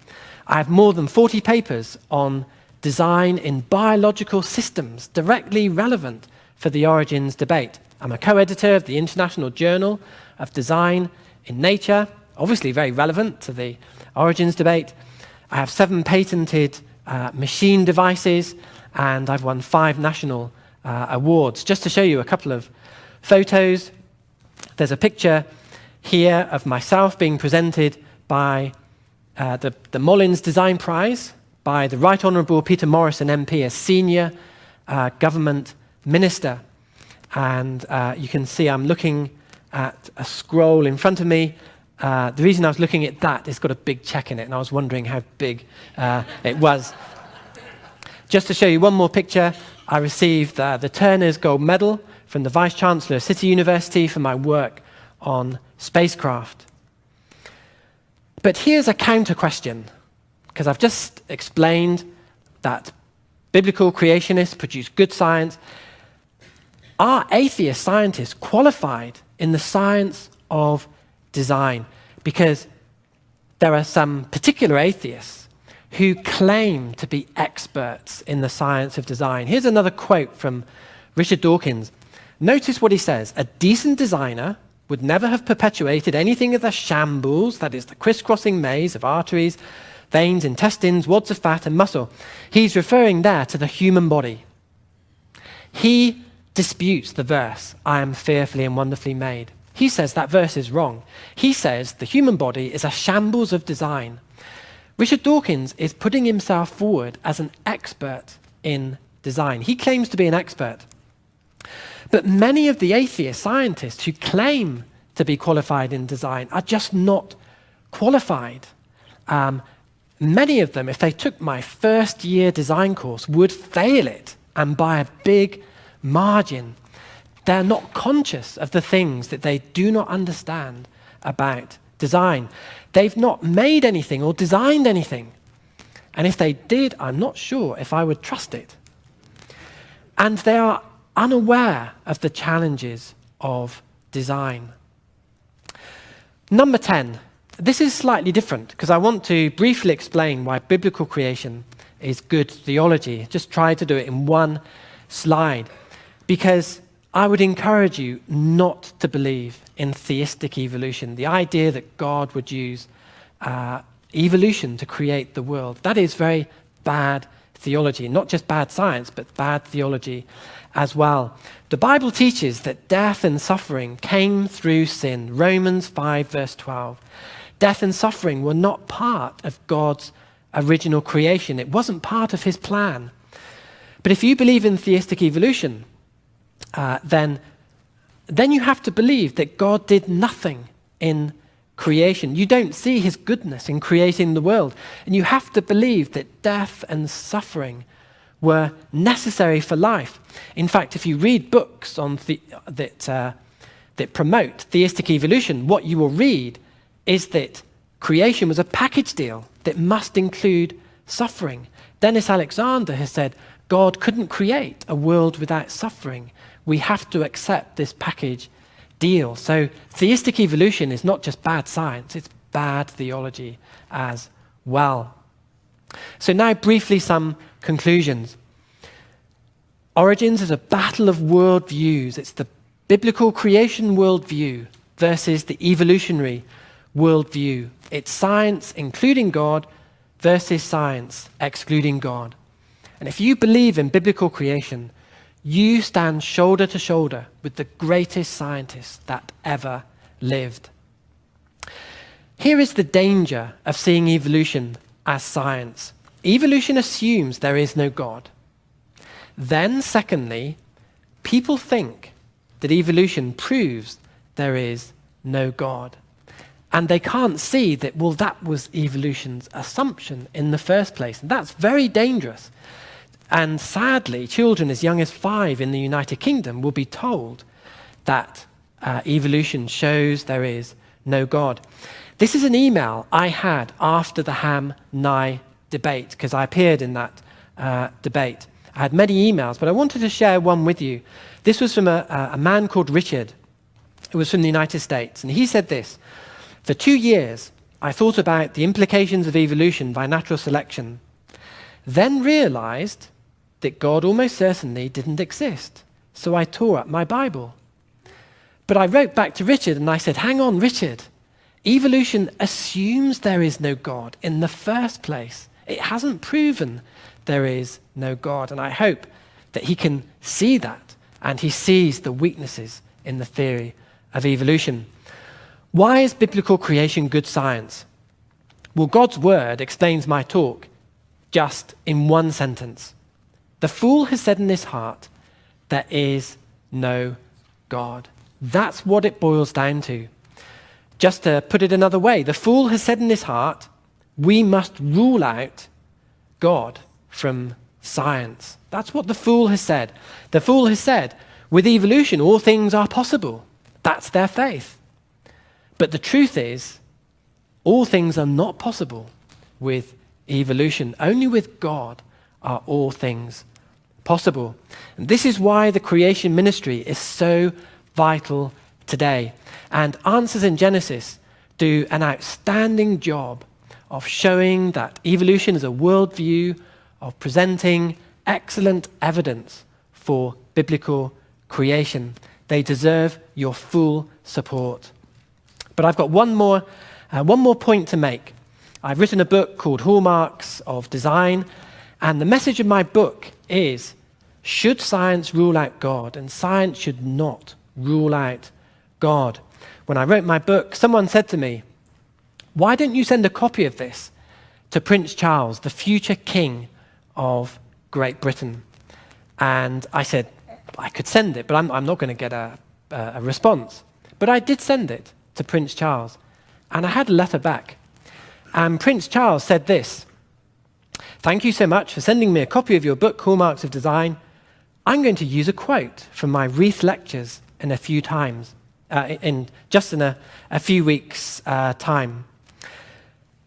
I have more than 40 papers on design in biological systems, directly relevant for the origins debate. I'm a co-editor of the International Journal of Design in Nature, obviously very relevant to the origins debate. I have 7 patented machine devices, and I've won 5 national awards. Just to show you a couple of photos, there's a picture here of myself being presented by the Mullins Design Prize by the Right Honourable Peter Morrison MP, a senior government minister. And you can see I'm looking at a scroll in front of me. The reason I was looking at that, it's got a big check in it, and I was wondering how big it was. Just to show you one more picture, I received the Turner's Gold Medal from the Vice-Chancellor of City University for my work on spacecraft. But here's a counter question, because I've just explained that biblical creationists produce good science. Are atheist scientists qualified in the science of design? Because there are some particular atheists who claim to be experts in the science of design. Here's another quote from Richard Dawkins. Notice what he says. A decent designer would never have perpetuated anything of the shambles, that is the crisscrossing maze of arteries, veins, intestines, wads of fat and muscle. He's referring there to the human body. He disputes the verse, I am fearfully and wonderfully made. He says that verse is wrong. He says the human body is a shambles of design. Richard Dawkins is putting himself forward as an expert in design. He claims to be an expert. But many of the atheist scientists who claim to be qualified in design are just not qualified. Many of them, if they took my first year design course, would fail it, and by a big margin. They're not conscious of the things that they do not understand about design. They've not made anything or designed anything. And if they did, I'm not sure if I would trust it. And they are unaware of the challenges of design. Number 10. This is slightly different because I want to briefly explain why biblical creation is good theology. Just try to do it in one slide. Because I would encourage you not to believe in theistic evolution, the idea that God would use evolution to create the world. That is very bad theology, not just bad science, but bad theology as well. The Bible teaches that death and suffering came through sin. Romans 5, verse 12. Death and suffering were not part of God's original creation. It wasn't part of his plan. But if you believe in theistic evolution, then you have to believe that God did nothing in creation. You don't see his goodness in creating the world. And you have to believe that death and suffering were necessary for life. In fact, if you read books on that promote theistic evolution, what you will read is that creation was a package deal that must include suffering. Dennis Alexander has said, God couldn't create a world without suffering. We have to accept this package deal. So theistic evolution is not just bad science, it's bad theology as well. So now briefly some conclusions. Origins is a battle of worldviews. It's the biblical creation worldview versus the evolutionary worldview. It's science including God versus science excluding God. And if you believe in biblical creation, you stand shoulder to shoulder with the greatest scientists that ever lived. Here is the danger of seeing evolution as science. Evolution assumes there is no God. Then, secondly, people think that evolution proves there is no God. And they can't see that, well, that was evolution's assumption in the first place. And that's very dangerous. And sadly, children as young as 5 in the United Kingdom will be told that evolution shows there is no God. This is an email I had after the Ham-Nye debate, because I appeared in that debate. I had many emails, but I wanted to share one with you. This was from a man called Richard, who was from the United States, and he said this: "For 2 years, I thought about the implications of evolution by natural selection, then realized that God almost certainly didn't exist, so I tore up my Bible. But I wrote back to Richard and I said, hang on, Richard, evolution assumes there is no God in the first place. It hasn't proven there is no God." And I hope that he can see that, and he sees the weaknesses in the theory of evolution. Why is biblical creation good science? Well, God's word explains my talk just in one sentence. The fool has said in his heart, there is no God. That's what it boils down to. Just to put it another way, the fool has said in his heart, we must rule out God from science. That's what the fool has said. The fool has said, with evolution, all things are possible. That's their faith. But the truth is, all things are not possible with evolution. Only with God are all things possible. And this is why the creation ministry is so vital today. And Answers in Genesis do an outstanding job of showing that evolution is a worldview, of presenting excellent evidence for biblical creation. They deserve your full support. But I've got one more point to make. I've written a book called Hallmarks of Design, and the message of my book is, should science rule out God? And science should not rule out God. When I wrote my book, someone said to me, why don't you send a copy of this to Prince Charles, the future king of Great Britain? And I said, I could send it, but I'm not going to get a response. But I did send it to Prince Charles, and I had a letter back. And Prince Charles said this: "Thank you so much for sending me a copy of your book, Hallmarks of Design. I'm going to use a quote from my Wreath lectures in a few weeks' time.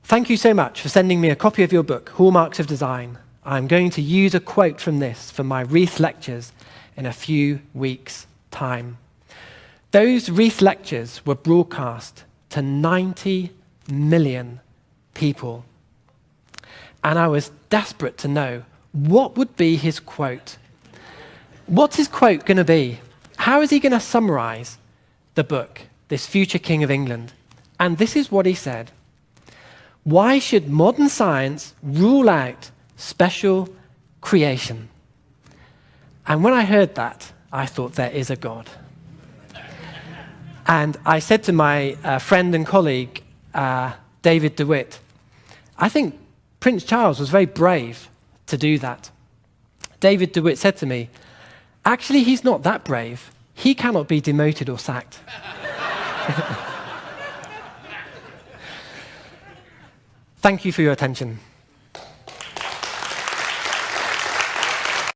Thank you so much for sending me a copy of your book, Hallmarks of Design. I'm going to use a quote from this for my Wreath lectures in a few weeks' time." Those Wreath lectures were broadcast to 90 million people. And I was desperate to know what would be his quote. What's his quote going to be? How is he going to summarize the book, this future king of England? And this is what he said: "Why should modern science rule out special creation?" And when I heard that, I thought, there is a God. And I said to my friend and colleague, David DeWitt, I think Prince Charles was very brave to do that. David DeWitt said to me, actually, he's not that brave. He cannot be demoted or sacked. Thank you for your attention.